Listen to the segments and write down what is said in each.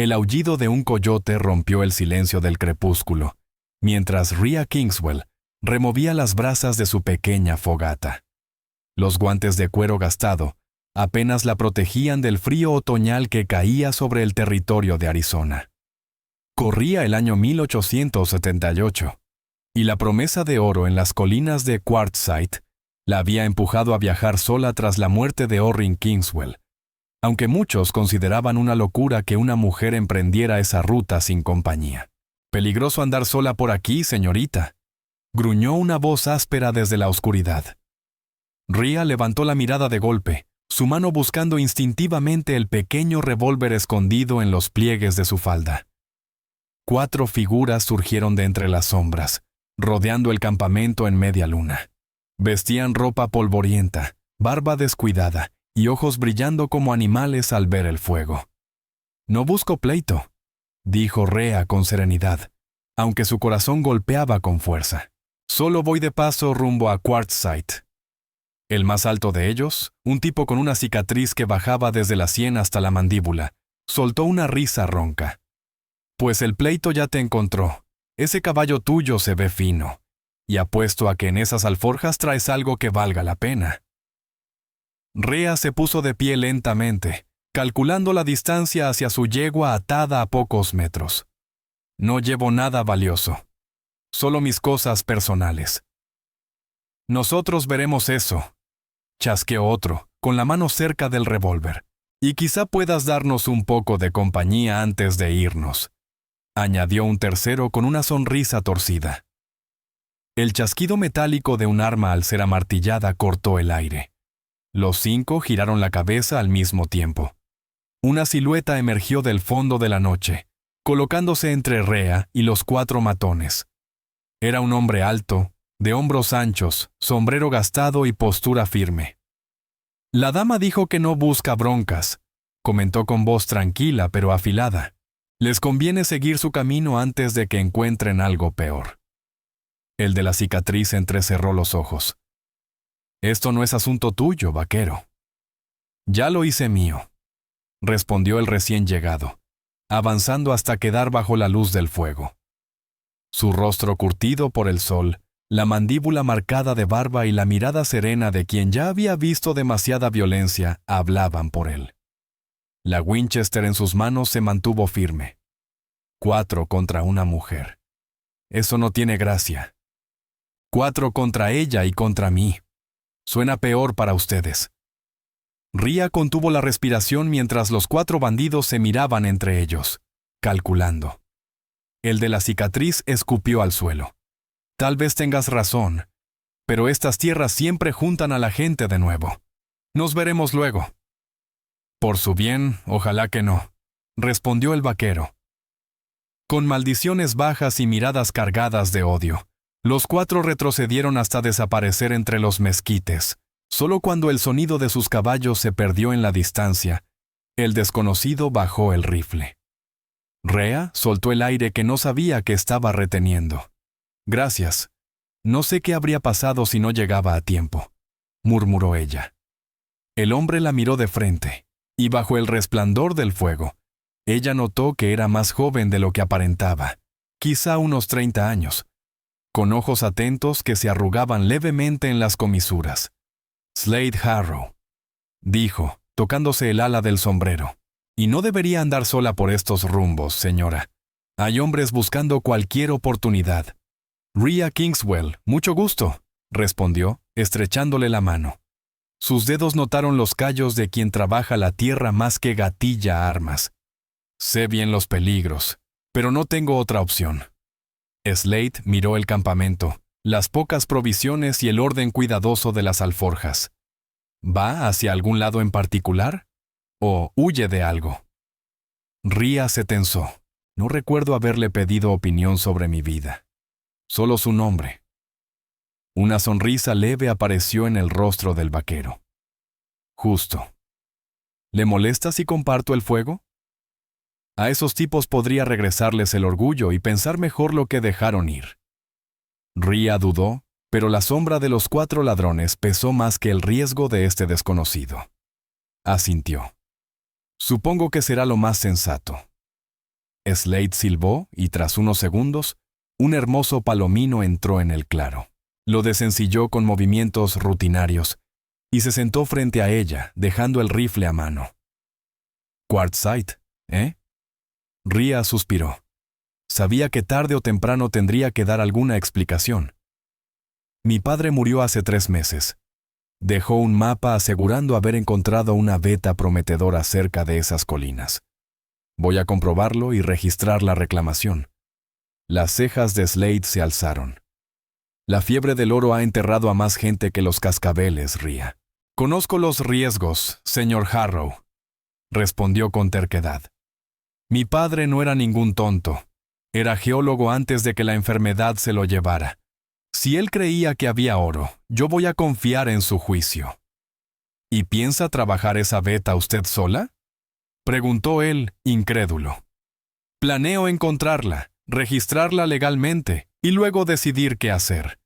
El aullido de un coyote rompió el silencio del crepúsculo, mientras Rhea Kingswell removía las brasas de su pequeña fogata. Los guantes de cuero gastado apenas la protegían del frío otoñal que caía sobre el territorio de Arizona. Corría el año 1878, y la promesa de oro en las colinas de Quartzsite la había empujado a viajar sola tras la muerte de Orrin Kingswell, aunque muchos consideraban una locura que una mujer emprendiera esa ruta sin compañía. «Peligroso andar sola por aquí, señorita», gruñó una voz áspera desde la oscuridad. Rhea levantó la mirada de golpe, su mano buscando instintivamente el pequeño revólver escondido en los pliegues de su falda. 4 figuras surgieron de entre las sombras, rodeando el campamento en media luna. Vestían ropa polvorienta, barba descuidada y ojos brillando como animales al ver el fuego. «No busco pleito», dijo Rhea con serenidad, aunque su corazón golpeaba con fuerza. «Solo voy de paso rumbo a Quartzsite». El más alto de ellos, un tipo con una cicatriz que bajaba desde la sien hasta la mandíbula, soltó una risa ronca. «Pues el pleito ya te encontró. Ese caballo tuyo se ve fino, y apuesto a que en esas alforjas traes algo que valga la pena». Rhea se puso de pie lentamente, calculando la distancia hacia su yegua atada a pocos metros. «No llevo nada valioso, solo mis cosas personales». «Nosotros veremos eso», chasqueó otro, con la mano cerca del revólver. «Y quizá puedas darnos un poco de compañía antes de irnos», añadió un tercero con una sonrisa torcida. El chasquido metálico de un arma al ser amartillada cortó el aire. Los 5 giraron la cabeza al mismo tiempo. Una silueta emergió del fondo de la noche, colocándose entre Rhea y los 4 matones. Era un hombre alto, de hombros anchos, sombrero gastado y postura firme. «La dama dijo que no busca broncas», comentó con voz tranquila pero afilada. «Les conviene seguir su camino antes de que encuentren algo peor». El de la cicatriz entrecerró los ojos. «Esto no es asunto tuyo, vaquero». «Ya lo hice mío», respondió el recién llegado, avanzando hasta quedar bajo la luz del fuego. Su rostro curtido por el sol, la mandíbula marcada de barba y la mirada serena de quien ya había visto demasiada violencia hablaban por él. La Winchester en sus manos se mantuvo firme. 4 contra una mujer. Eso no tiene gracia. 4 contra ella y contra mí. Suena peor para ustedes. Rhea contuvo la respiración mientras los 4 bandidos se miraban entre ellos, calculando. El de la cicatriz escupió al suelo. «Tal vez tengas razón, pero estas tierras siempre juntan a la gente de nuevo. Nos veremos luego». «Por su bien, ojalá que no», respondió el vaquero. Con maldiciones bajas y miradas cargadas de odio, los 4 retrocedieron hasta desaparecer entre los mezquites. Solo cuando el sonido de sus caballos se perdió en la distancia, el desconocido bajó el rifle. Rhea soltó el aire que no sabía que estaba reteniendo. «Gracias. No sé qué habría pasado si no llegaba a tiempo», murmuró ella. El hombre la miró de frente, y bajo el resplandor del fuego, ella notó que era más joven de lo que aparentaba, quizá unos 30 años, con ojos atentos que se arrugaban levemente en las comisuras. «Slade Harrow», dijo, tocándose el ala del sombrero. «Y no debería andar sola por estos rumbos, señora. Hay hombres buscando cualquier oportunidad». «Rhea Kingswell, mucho gusto», respondió, estrechándole la mano. Sus dedos notaron los callos de quien trabaja la tierra más que gatilla armas. «Sé bien los peligros, pero no tengo otra opción». Slade miró el campamento, las pocas provisiones y el orden cuidadoso de las alforjas. ¿Va hacia algún lado en particular? ¿O huye de algo? Rhea se tensó. No recuerdo haberle pedido opinión sobre mi vida. Solo su nombre. Una sonrisa leve apareció en el rostro del vaquero. «Justo. ¿Le molesta si comparto el fuego? A esos tipos podría regresarles el orgullo y pensar mejor lo que dejaron ir». Rhea dudó, pero la sombra de los 4 ladrones pesó más que el riesgo de este desconocido. Asintió. «Supongo que será lo más sensato». Slade silbó y tras unos segundos, un hermoso palomino entró en el claro. Lo desencilló con movimientos rutinarios y se sentó frente a ella, dejando el rifle a mano. «Quartzsite, ¿eh?» Rhea suspiró. Sabía que tarde o temprano tendría que dar alguna explicación. «Mi padre murió hace 3 meses. Dejó un mapa asegurando haber encontrado una veta prometedora cerca de esas colinas. Voy a comprobarlo y registrar la reclamación». Las cejas de Slade se alzaron. «La fiebre del oro ha enterrado a más gente que los cascabeles, Rhea». «Conozco los riesgos, señor Harrow», respondió con terquedad. «Mi padre no era ningún tonto. Era geólogo antes de que la enfermedad se lo llevara. Si él creía que había oro, yo voy a confiar en su juicio». «¿Y piensa trabajar esa veta usted sola?», preguntó él, incrédulo. «Planeo encontrarla, registrarla legalmente y luego decidir qué hacer.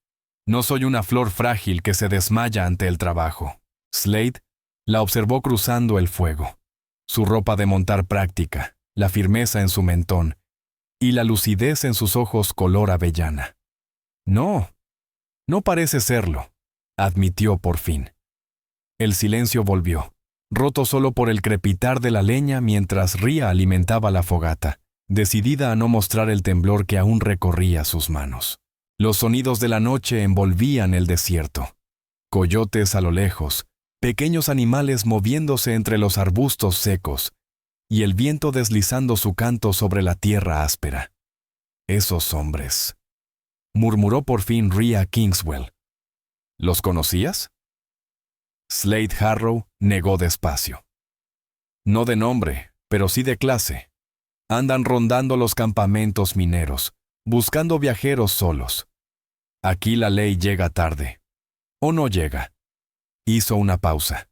No soy una flor frágil que se desmaya ante el trabajo». Slade la observó cruzando el fuego. Su ropa de montar práctica, la firmeza en su mentón y la lucidez en sus ojos color avellana. «No, no parece serlo», admitió por fin. El silencio volvió, roto solo por el crepitar de la leña mientras Rhea alimentaba la fogata, decidida a no mostrar el temblor que aún recorría sus manos. Los sonidos de la noche envolvían el desierto. Coyotes a lo lejos, pequeños animales moviéndose entre los arbustos secos, y el viento deslizando su canto sobre la tierra áspera. «Esos hombres», murmuró por fin Rhea Kingswell. «¿Los conocías?». Slade Harrow negó despacio. «No de nombre, pero sí de clase. Andan rondando los campamentos mineros, buscando viajeros solos. Aquí la ley llega tarde. ¿O no llega?». Hizo una pausa.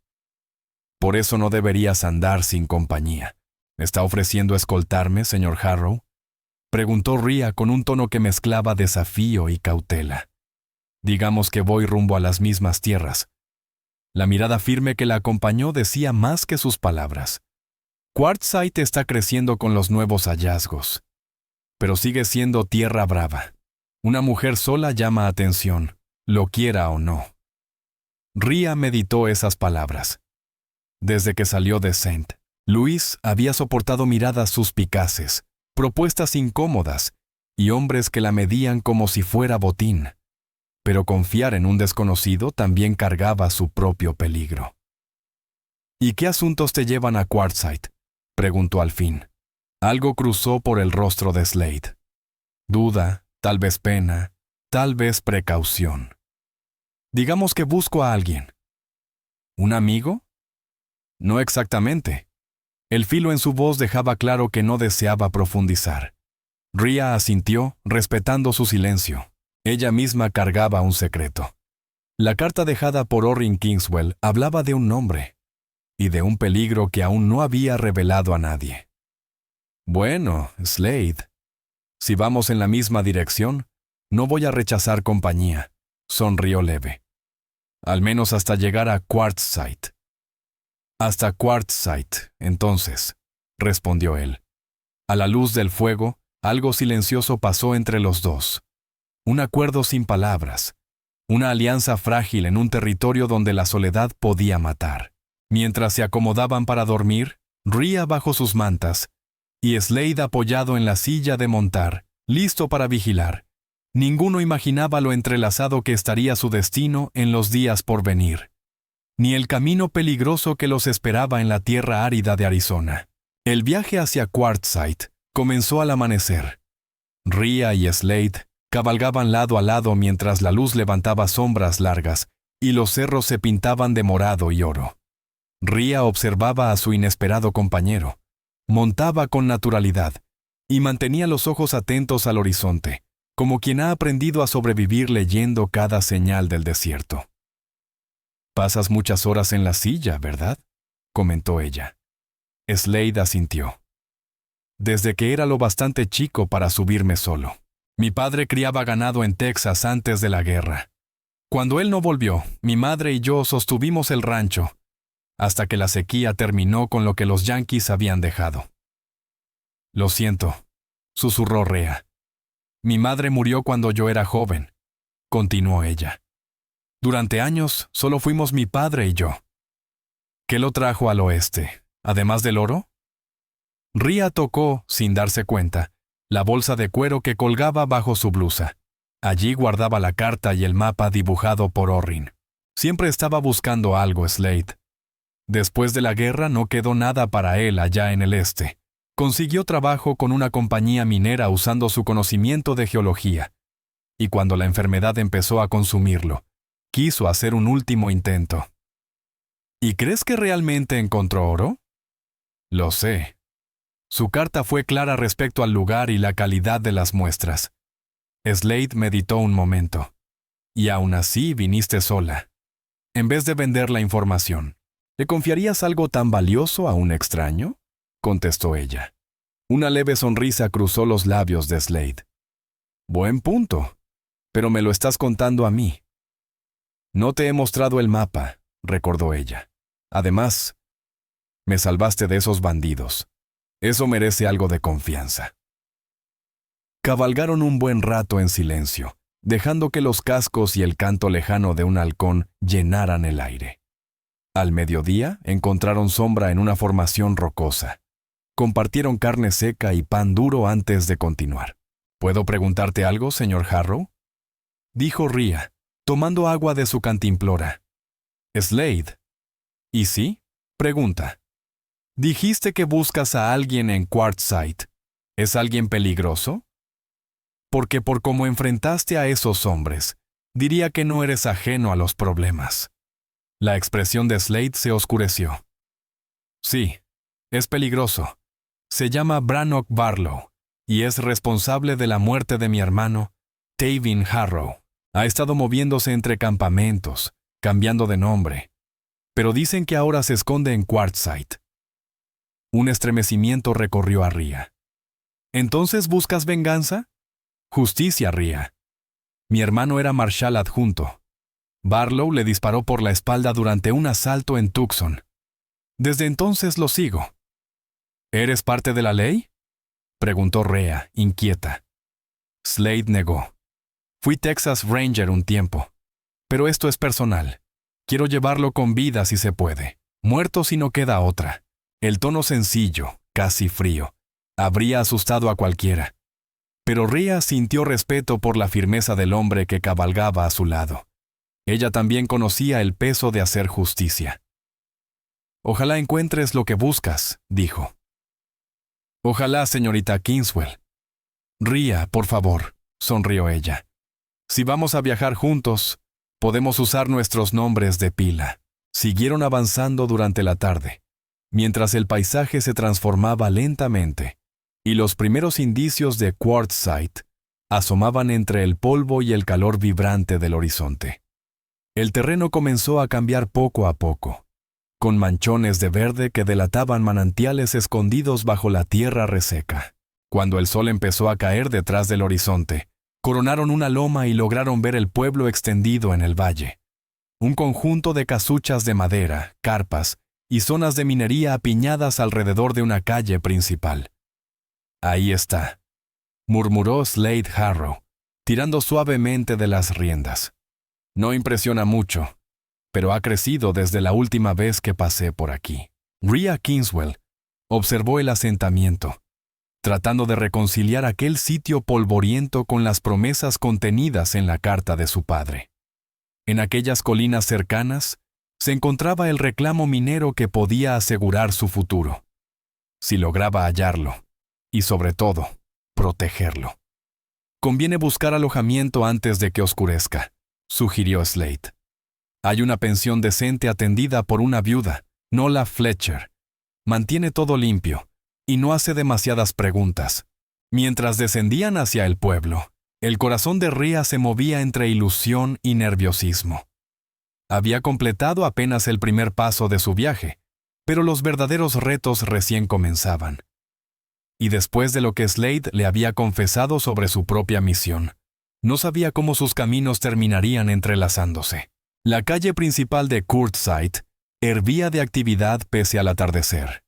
«Por eso no deberías andar sin compañía. ¿Me está ofreciendo escoltarme, señor Harrow?», preguntó Rhea con un tono que mezclaba desafío y cautela. «Digamos que voy rumbo a las mismas tierras». La mirada firme que la acompañó decía más que sus palabras. «Quartzsite está creciendo con los nuevos hallazgos, pero sigue siendo tierra brava. Una mujer sola llama atención, lo quiera o no». Rhea meditó esas palabras. Desde que salió de St. Louis había soportado miradas suspicaces, propuestas incómodas y hombres que la medían como si fuera botín. Pero confiar en un desconocido también cargaba su propio peligro. «¿Y qué asuntos te llevan a Quartzsite?», preguntó al fin. Algo cruzó por el rostro de Slade. Duda, tal vez pena, tal vez precaución. «Digamos que busco a alguien». «¿Un amigo?». «No exactamente». El filo en su voz dejaba claro que no deseaba profundizar. Rhea asintió, respetando su silencio. Ella misma cargaba un secreto. La carta dejada por Orrin Kingswell hablaba de un nombre y de un peligro que aún no había revelado a nadie. «Bueno, Slade, si vamos en la misma dirección, no voy a rechazar compañía», sonrió leve. «Al menos hasta llegar a Quartzsite». «Hasta Quartzsite, entonces», respondió él. A la luz del fuego, algo silencioso pasó entre los dos. Un acuerdo sin palabras, una alianza frágil en un territorio donde la soledad podía matar. Mientras se acomodaban para dormir, Rhea bajo sus mantas y Slade apoyado en la silla de montar, listo para vigilar. Ninguno imaginaba lo entrelazado que estaría su destino en los días por venir, ni el camino peligroso que los esperaba en la tierra árida de Arizona. El viaje hacia Quartzsite comenzó al amanecer. Rhea y Slade cabalgaban lado a lado mientras la luz levantaba sombras largas y los cerros se pintaban de morado y oro. Rhea observaba a su inesperado compañero. Montaba con naturalidad y mantenía los ojos atentos al horizonte, como quien ha aprendido a sobrevivir leyendo cada señal del desierto. «Pasas muchas horas en la silla, ¿verdad?», comentó ella. Slade asintió. «Desde que era lo bastante chico para subirme solo. Mi padre criaba ganado en Texas antes de la guerra. Cuando él no volvió, mi madre y yo sostuvimos el rancho, hasta que la sequía terminó con lo que los yanquis habían dejado». «Lo siento», susurró Rhea. Mi madre murió cuando yo era joven, continuó ella. Durante años solo fuimos mi padre y yo. ¿Qué lo trajo al oeste, además del oro? Rhea tocó, sin darse cuenta, la bolsa de cuero que colgaba bajo su blusa. Allí guardaba la carta y el mapa dibujado por Orrin. Siempre estaba buscando algo, Slade. Después de la guerra no quedó nada para él allá en el este. Consiguió trabajo con una compañía minera usando su conocimiento de geología. Y cuando la enfermedad empezó a consumirlo, quiso hacer un último intento. ¿Y crees que realmente encontró oro? Lo sé. Su carta fue clara respecto al lugar y la calidad de las muestras. Slade meditó un momento. Y aún así viniste sola. En vez de vender la información, ¿le confiarías algo tan valioso a un extraño? Contestó ella. Una leve sonrisa cruzó los labios de Slade. Buen punto, pero me lo estás contando a mí. No te he mostrado el mapa, recordó ella. Además, me salvaste de esos bandidos. Eso merece algo de confianza. Cabalgaron un buen rato en silencio, dejando que los cascos y el canto lejano de un halcón llenaran el aire. Al mediodía encontraron sombra en una formación rocosa. Compartieron carne seca y pan duro antes de continuar. ¿Puedo preguntarte algo, señor Harrow? Dijo Rhea, tomando agua de su cantimplora. Slade. ¿Y sí? Pregunta. Dijiste que buscas a alguien en Quartzsite. ¿Es alguien peligroso? Porque por cómo enfrentaste a esos hombres, diría que no eres ajeno a los problemas. La expresión de Slade se oscureció. Sí, es peligroso. Se llama Brannock Barlow y es responsable de la muerte de mi hermano, Tavin Harrow. Ha estado moviéndose entre campamentos, cambiando de nombre, pero dicen que ahora se esconde en Quartzsite. Un estremecimiento recorrió a Rhea. ¿Entonces buscas venganza? Justicia, Rhea. Mi hermano era marshal adjunto. Barlow le disparó por la espalda durante un asalto en Tucson. Desde entonces lo sigo. ¿Eres parte de la ley? Preguntó Rhea, inquieta. Slade negó. Fui Texas Ranger un tiempo. Pero esto es personal. Quiero llevarlo con vida si se puede. Muerto si no queda otra. El tono sencillo, casi frío, habría asustado a cualquiera. Pero Rhea sintió respeto por la firmeza del hombre que cabalgaba a su lado. Ella también conocía el peso de hacer justicia. Ojalá encuentres lo que buscas, dijo. Ojalá, señorita Kingswell. Rhea, por favor, sonrió ella. Si vamos a viajar juntos, podemos usar nuestros nombres de pila. Siguieron avanzando durante la tarde, mientras el paisaje se transformaba lentamente, y los primeros indicios de Quartzsite asomaban entre el polvo y el calor vibrante del horizonte. El terreno comenzó a cambiar poco a poco, con manchones de verde que delataban manantiales escondidos bajo la tierra reseca. Cuando el sol empezó a caer detrás del horizonte, coronaron una loma y lograron ver el pueblo extendido en el valle. Un conjunto de casuchas de madera, carpas y zonas de minería apiñadas alrededor de una calle principal. Ahí está, murmuró Slade Harrow, tirando suavemente de las riendas. No impresiona mucho, pero ha crecido desde la última vez que pasé por aquí. Rhea Kingswell observó el asentamiento, tratando de reconciliar aquel sitio polvoriento con las promesas contenidas en la carta de su padre. En aquellas colinas cercanas se encontraba el reclamo minero que podía asegurar su futuro, si lograba hallarlo, y sobre todo, protegerlo. Conviene buscar alojamiento antes de que oscurezca, sugirió Slade. Hay una pensión decente atendida por una viuda, Nola Fletcher. Mantiene todo limpio y no hace demasiadas preguntas. Mientras descendían hacia el pueblo, el corazón de Rhea se movía entre ilusión y nerviosismo. Había completado apenas el primer paso de su viaje, pero los verdaderos retos recién comenzaban. Y después de lo que Slade le había confesado sobre su propia misión, no sabía cómo sus caminos terminarían entrelazándose. La calle principal de Quartzsite hervía de actividad pese al atardecer.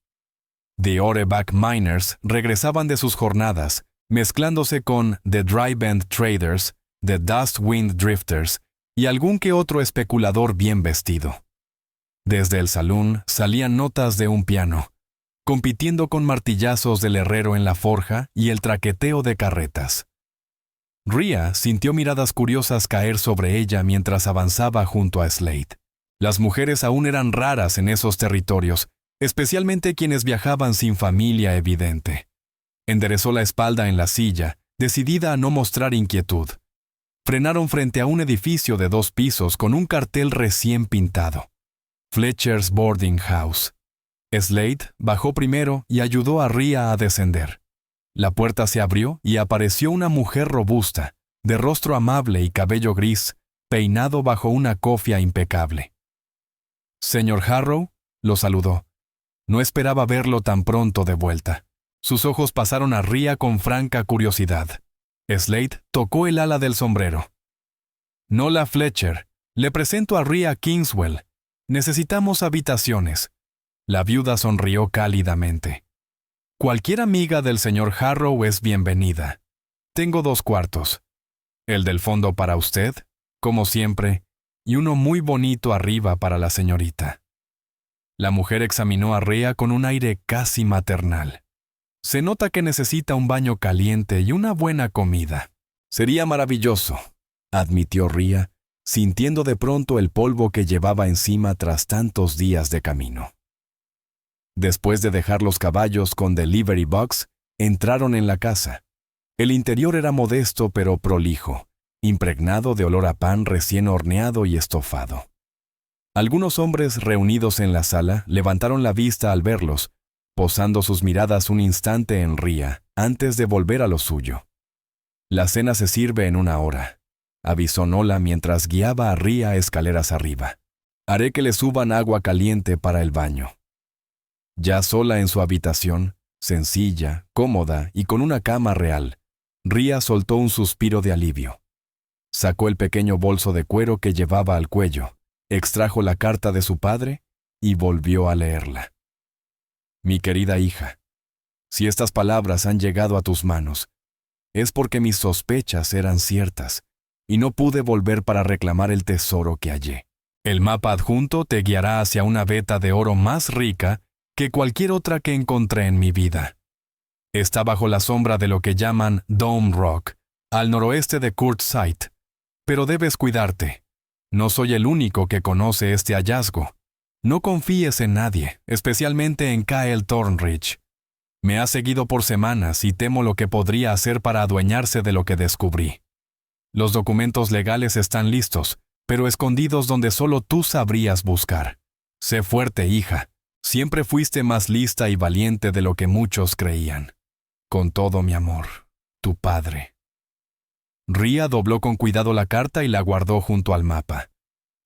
The Oreback Miners regresaban de sus jornadas mezclándose con The Dry Bend Traders, The Dust Wind Drifters y algún que otro especulador bien vestido. Desde el salón salían notas de un piano, compitiendo con martillazos del herrero en la forja y el traqueteo de carretas. Rhea sintió miradas curiosas caer sobre ella mientras avanzaba junto a Slade. Las mujeres aún eran raras en esos territorios, especialmente quienes viajaban sin familia evidente. Enderezó la espalda en la silla, decidida a no mostrar inquietud. Frenaron frente a un edificio de 2 pisos con un cartel recién pintado. Fletcher's Boarding House. Slade bajó primero y ayudó a Rhea a descender. La puerta se abrió y apareció una mujer robusta, de rostro amable y cabello gris, peinado bajo una cofia impecable. «Señor Harrow», lo saludó. No esperaba verlo tan pronto de vuelta. Sus ojos pasaron a Rhea con franca curiosidad. Slade tocó el ala del sombrero. «Nola Fletcher, le presento a Rhea Kingswell. Necesitamos habitaciones». La viuda sonrió cálidamente. «Cualquier amiga del señor Harrow es bienvenida. Tengo 2 cuartos. El del fondo para usted, como siempre, y uno muy bonito arriba para la señorita». La mujer examinó a Rhea con un aire casi maternal. «Se nota que necesita un baño caliente y una buena comida». «Sería maravilloso», admitió Rhea, sintiendo de pronto el polvo que llevaba encima tras tantos días de camino. Después de dejar los caballos con The Livery Box, entraron en la casa. El interior era modesto pero prolijo, impregnado de olor a pan recién horneado y estofado. Algunos hombres reunidos en la sala levantaron la vista al verlos, posando sus miradas un instante en Rhea antes de volver a lo suyo. «La cena se sirve en 1 hora», avisó Nola mientras guiaba a Rhea escaleras arriba. «Haré que le suban agua caliente para el baño». Ya sola en su habitación, sencilla, cómoda y con una cama real, Rhea soltó un suspiro de alivio. Sacó el pequeño bolso de cuero que llevaba al cuello, extrajo la carta de su padre y volvió a leerla. «Mi querida hija, si estas palabras han llegado a tus manos, es porque mis sospechas eran ciertas y no pude volver para reclamar el tesoro que hallé. El mapa adjunto te guiará hacia una veta de oro más rica que cualquier otra que encontré en mi vida. Está bajo la sombra de lo que llaman Dome Rock, al noroeste de Quartzsite, pero debes cuidarte. No soy el único que conoce este hallazgo. No confíes en nadie, especialmente en Kyle Thornridge. Me ha seguido por semanas y temo lo que podría hacer para adueñarse de lo que descubrí. Los documentos legales están listos, pero escondidos donde solo tú sabrías buscar. Sé fuerte, hija. Siempre fuiste más lista y valiente de lo que muchos creían. Con todo mi amor, tu padre». Rhea dobló con cuidado la carta y la guardó junto al mapa.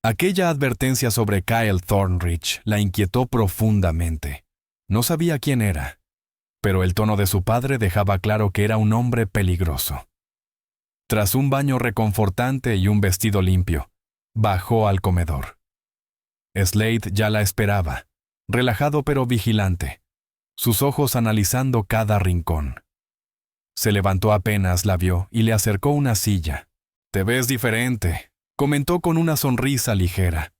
Aquella advertencia sobre Kyle Thornridge la inquietó profundamente. No sabía quién era, pero el tono de su padre dejaba claro que era un hombre peligroso. Tras un baño reconfortante y un vestido limpio, bajó al comedor. Slade ya la esperaba, relajado pero vigilante, sus ojos analizando cada rincón. Se levantó apenas la vio y le acercó una silla. «Te ves diferente», comentó con una sonrisa ligera.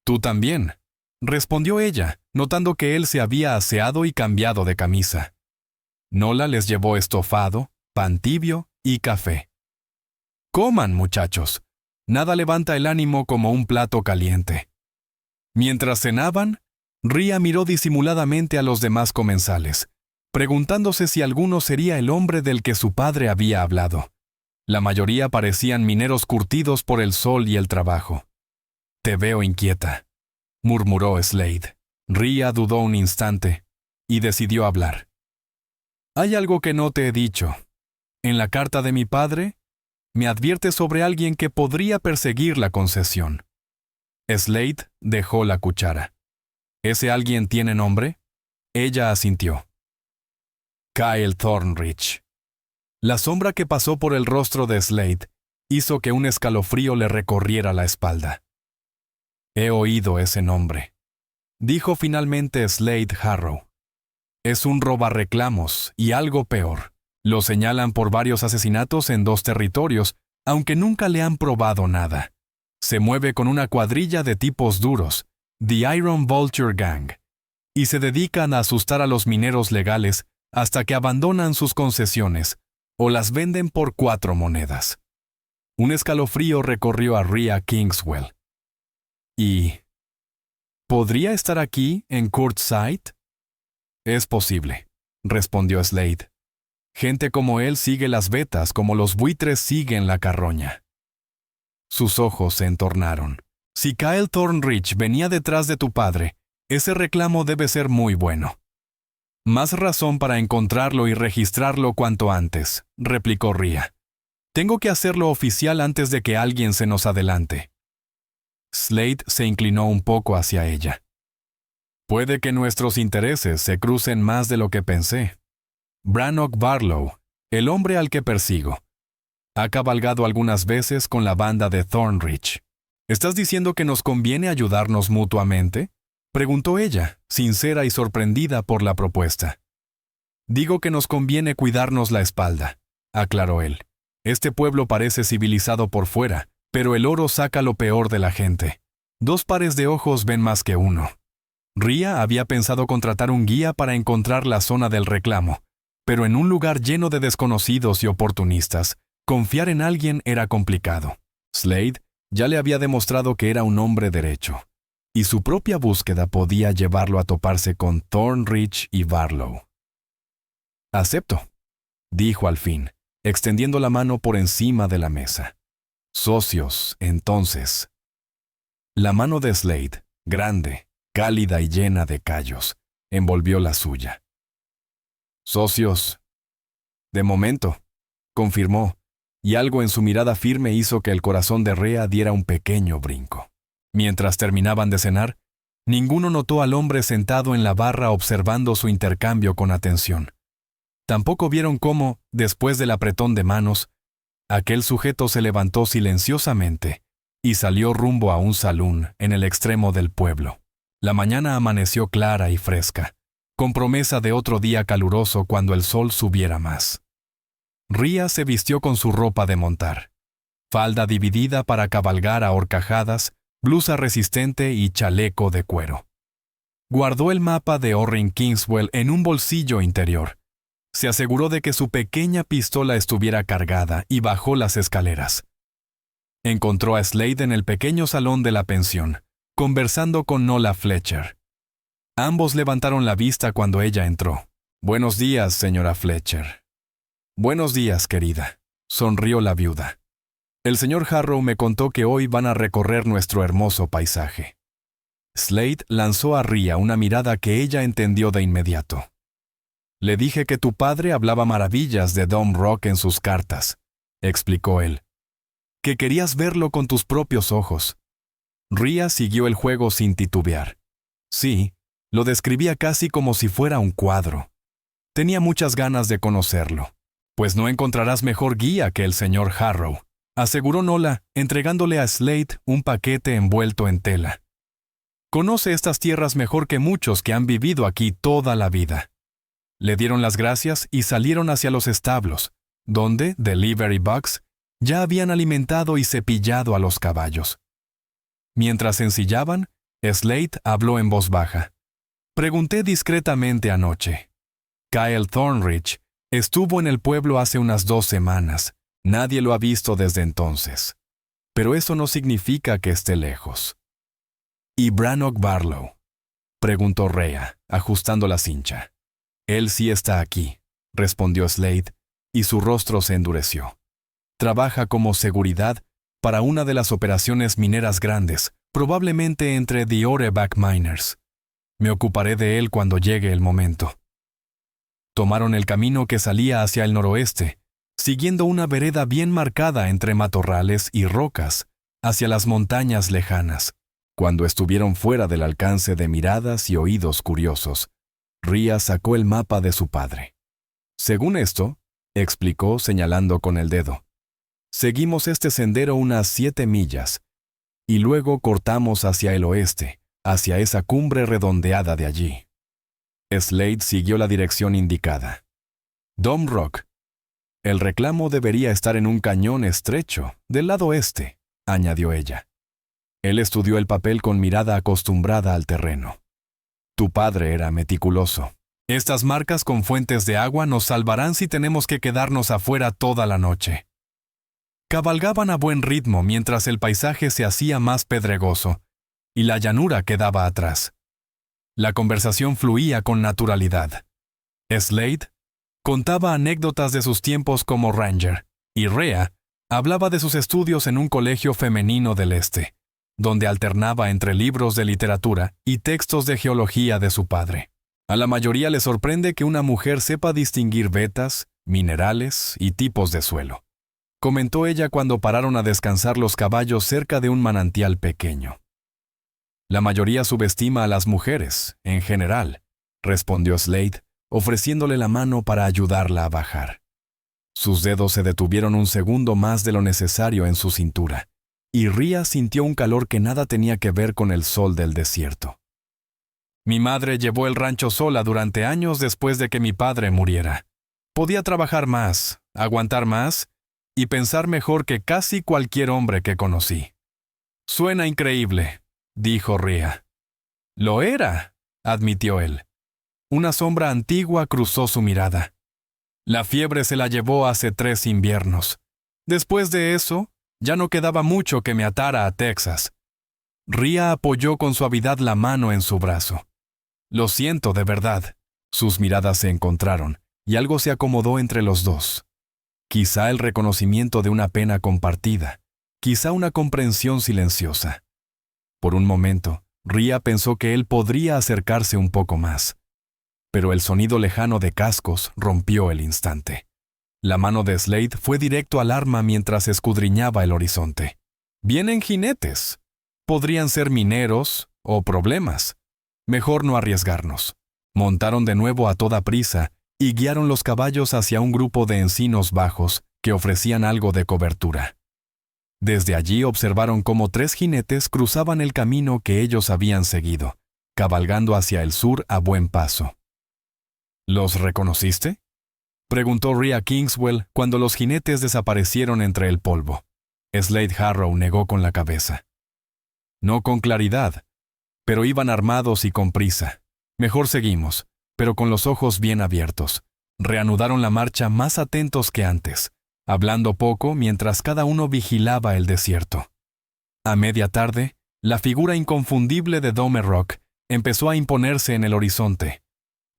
«Tú también», respondió ella, notando que él se había aseado y cambiado de camisa. Nola les llevó estofado, pan tibio y café. «Coman, muchachos. Nada levanta el ánimo como un plato caliente». Mientras cenaban, Rhea miró disimuladamente a los demás comensales, preguntándose si alguno sería el hombre del que su padre había hablado. La mayoría parecían mineros curtidos por el sol y el trabajo. «Te veo inquieta», murmuró Slade. Rhea dudó un instante y decidió hablar. «Hay algo que no te he dicho. En la carta de mi padre, me advierte sobre alguien que podría perseguir la concesión». Slade dejó la cuchara. «¿Ese alguien tiene nombre?» Ella asintió. «Kyle Thornridge». La sombra que pasó por el rostro de Slade hizo que un escalofrío le recorriera la espalda. «He oído ese nombre», dijo finalmente Slade Harrow. «Es un robarreclamos y algo peor. Lo señalan por varios asesinatos en 2 territorios, aunque nunca le han probado nada. Se mueve con una cuadrilla de tipos duros, The Iron Vulture Gang, y se dedican a asustar a los mineros legales hasta que abandonan sus concesiones o las venden por 4 monedas. Un escalofrío recorrió a Rhea Kingswell. ¿Y podría estar aquí, en Courtside? Es posible, respondió Slade. Gente como él sigue las vetas como los buitres siguen la carroña. Sus ojos se entornaron. Si Kyle Thornridge venía detrás de tu padre, ese reclamo debe ser muy bueno. Más razón para encontrarlo y registrarlo cuanto antes, replicó Rhea. Tengo que hacerlo oficial antes de que alguien se nos adelante. Slade se inclinó un poco hacia ella. Puede que nuestros intereses se crucen más de lo que pensé. Brannock Barlow, el hombre al que persigo, ha cabalgado algunas veces con la banda de Thornridge. ¿Estás diciendo que nos conviene ayudarnos mutuamente?, preguntó ella, sincera y sorprendida por la propuesta. Digo que nos conviene cuidarnos la espalda, aclaró él. Este pueblo parece civilizado por fuera, pero el oro saca lo peor de la gente. 2 pares de ojos ven más que uno. Rhea había pensado contratar un guía para encontrar la zona del reclamo, pero en un lugar lleno de desconocidos y oportunistas, confiar en alguien era complicado. Slade ya le había demostrado que era un hombre derecho, y su propia búsqueda podía llevarlo a toparse con Thornridge y Barlow. «Acepto», dijo al fin, extendiendo la mano por encima de la mesa. «Socios, entonces». La mano de Slade, grande, cálida y llena de callos, envolvió la suya. «Socios». «De momento», confirmó, y algo en su mirada firme hizo que el corazón de Rhea diera un pequeño brinco. Mientras terminaban de cenar, ninguno notó al hombre sentado en la barra observando su intercambio con atención. Tampoco vieron cómo, después del apretón de manos, aquel sujeto se levantó silenciosamente y salió rumbo a un salón en el extremo del pueblo. La mañana amaneció clara y fresca, con promesa de otro día caluroso cuando el sol subiera más. Rhea se vistió con su ropa de montar, falda dividida para cabalgar a horcajadas, blusa resistente y chaleco de cuero. Guardó el mapa de Orrin Kingswell en un bolsillo interior. Se aseguró de que su pequeña pistola estuviera cargada y bajó las escaleras. Encontró a Slade en el pequeño salón de la pensión, conversando con Nola Fletcher. Ambos levantaron la vista cuando ella entró. «Buenos días, señora Fletcher». «Buenos días, querida», sonrió la viuda. «El señor Harrow me contó que hoy van a recorrer nuestro hermoso paisaje». Slade lanzó a Rhea una mirada que ella entendió de inmediato. «Le dije que tu padre hablaba maravillas de Dome Rock en sus cartas», explicó él. «Que querías verlo con tus propios ojos». Rhea siguió el juego sin titubear. Sí, lo describía casi como si fuera un cuadro. Tenía muchas ganas de conocerlo. «Pues no encontrarás mejor guía que el señor Harrow», aseguró Nola, entregándole a Slade un paquete envuelto en tela. «Conoce estas tierras mejor que muchos que han vivido aquí toda la vida». Le dieron las gracias y salieron hacia los establos, donde, The Livery Bucks, ya habían alimentado y cepillado a los caballos. Mientras ensillaban, Slade habló en voz baja. «Pregunté discretamente anoche. Kyle Thornridge estuvo en el pueblo hace unas 2 semanas. Nadie lo ha visto desde entonces. Pero eso no significa que esté lejos». «¿Y Brannock Barlow?», preguntó Rhea, ajustando la cincha. «Él sí está aquí», respondió Slade, y su rostro se endureció. «Trabaja como seguridad para una de las operaciones mineras grandes, probablemente entre The Oreback Miners. Me ocuparé de él cuando llegue el momento». Tomaron el camino que salía hacia el noroeste, siguiendo una vereda bien marcada entre matorrales y rocas, hacia las montañas lejanas. Cuando estuvieron fuera del alcance de miradas y oídos curiosos, Rhea sacó el mapa de su padre. «Según esto», explicó señalando con el dedo, «seguimos este sendero unas 7 millas, y luego cortamos hacia el oeste, hacia esa cumbre redondeada de allí». Slade siguió la dirección indicada. Dome Rock, El reclamo debería estar en un cañón estrecho, del lado este, añadió ella. Él estudió el papel con mirada acostumbrada al terreno. Tu padre era meticuloso. Estas marcas con fuentes de agua nos salvarán si tenemos que quedarnos afuera toda la noche. Cabalgaban a buen ritmo mientras el paisaje se hacía más pedregoso y la llanura quedaba atrás. La conversación fluía con naturalidad. Slade contaba anécdotas de sus tiempos como ranger, y Rhea hablaba de sus estudios en un colegio femenino del este, donde alternaba entre libros de literatura y textos de geología de su padre. A la mayoría le sorprende que una mujer sepa distinguir vetas, minerales y tipos de suelo, comentó ella cuando pararon a descansar los caballos cerca de un manantial pequeño. La mayoría subestima a las mujeres, en general, respondió Slade, ofreciéndole la mano para ayudarla a bajar. Sus dedos se detuvieron un segundo más de lo necesario en su cintura, y Rhea sintió un calor que nada tenía que ver con el sol del desierto. Mi madre llevó el rancho sola durante años después de que mi padre muriera. Podía trabajar más, aguantar más y pensar mejor que casi cualquier hombre que conocí. Suena increíble, dijo Rhea. Lo era, admitió él. Una sombra antigua cruzó su mirada. La fiebre se la llevó hace 3 inviernos. Después de eso, ya no quedaba mucho que me atara a Texas. Rhea apoyó con suavidad la mano en su brazo. Lo siento, de verdad. Sus miradas se encontraron, y algo se acomodó entre los dos. Quizá el reconocimiento de una pena compartida, quizá una comprensión silenciosa. Por un momento, Rhea pensó que él podría acercarse un poco más. Pero el sonido lejano de cascos rompió el instante. La mano de Slade fue directo al arma mientras escudriñaba el horizonte. Vienen jinetes. Podrían ser mineros o problemas. Mejor no arriesgarnos. Montaron de nuevo a toda prisa y guiaron los caballos hacia un grupo de encinos bajos que ofrecían algo de cobertura. Desde allí observaron cómo 3 jinetes cruzaban el camino que ellos habían seguido, cabalgando hacia el sur a buen paso. ¿Los reconociste?, preguntó Rhea Kingswell cuando los jinetes desaparecieron entre el polvo. Slade Harrow negó con la cabeza. No con claridad, pero iban armados y con prisa. Mejor seguimos, pero con los ojos bien abiertos. Reanudaron la marcha más atentos que antes, hablando poco mientras cada uno vigilaba el desierto. A media tarde, la figura inconfundible de Dome Rock empezó a imponerse en el horizonte.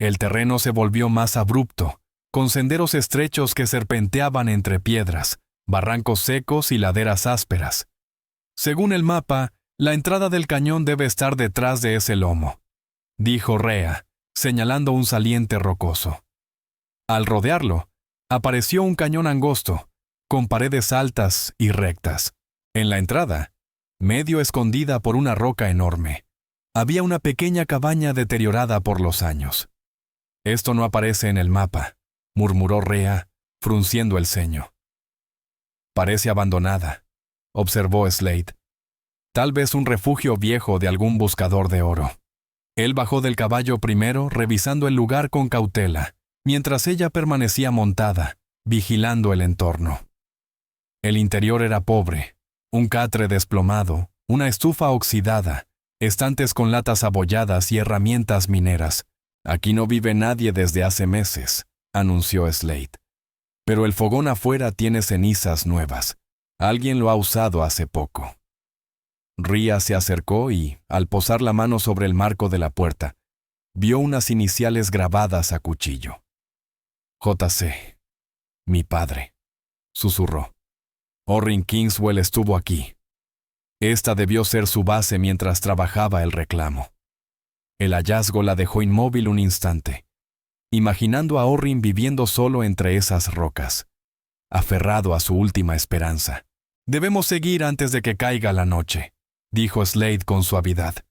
El terreno se volvió más abrupto, con senderos estrechos que serpenteaban entre piedras, barrancos secos y laderas ásperas. Según el mapa, la entrada del cañón debe estar detrás de ese lomo, dijo Rhea, señalando un saliente rocoso. Al rodearlo, apareció un cañón angosto, con paredes altas y rectas. En la entrada, medio escondida por una roca enorme, había una pequeña cabaña deteriorada por los años. Esto no aparece en el mapa, murmuró Rhea, frunciendo el ceño. Parece abandonada, observó Slade. Tal vez un refugio viejo de algún buscador de oro. Él bajó del caballo primero, revisando el lugar con cautela, mientras ella permanecía montada, vigilando el entorno. El interior era pobre, un catre desplomado, una estufa oxidada, estantes con latas abolladas y herramientas mineras. Aquí no vive nadie desde hace meses, anunció Slade. Pero el fogón afuera tiene cenizas nuevas. Alguien lo ha usado hace poco. Rhea se acercó y, al posar la mano sobre el marco de la puerta, vio unas iniciales grabadas a cuchillo. J.C., mi padre, susurró. Orrin Kingswell estuvo aquí. Esta debió ser su base mientras trabajaba el reclamo. El hallazgo la dejó inmóvil un instante, imaginando a Orrin viviendo solo entre esas rocas, aferrado a su última esperanza. Debemos seguir antes de que caiga la noche, dijo Slade con suavidad.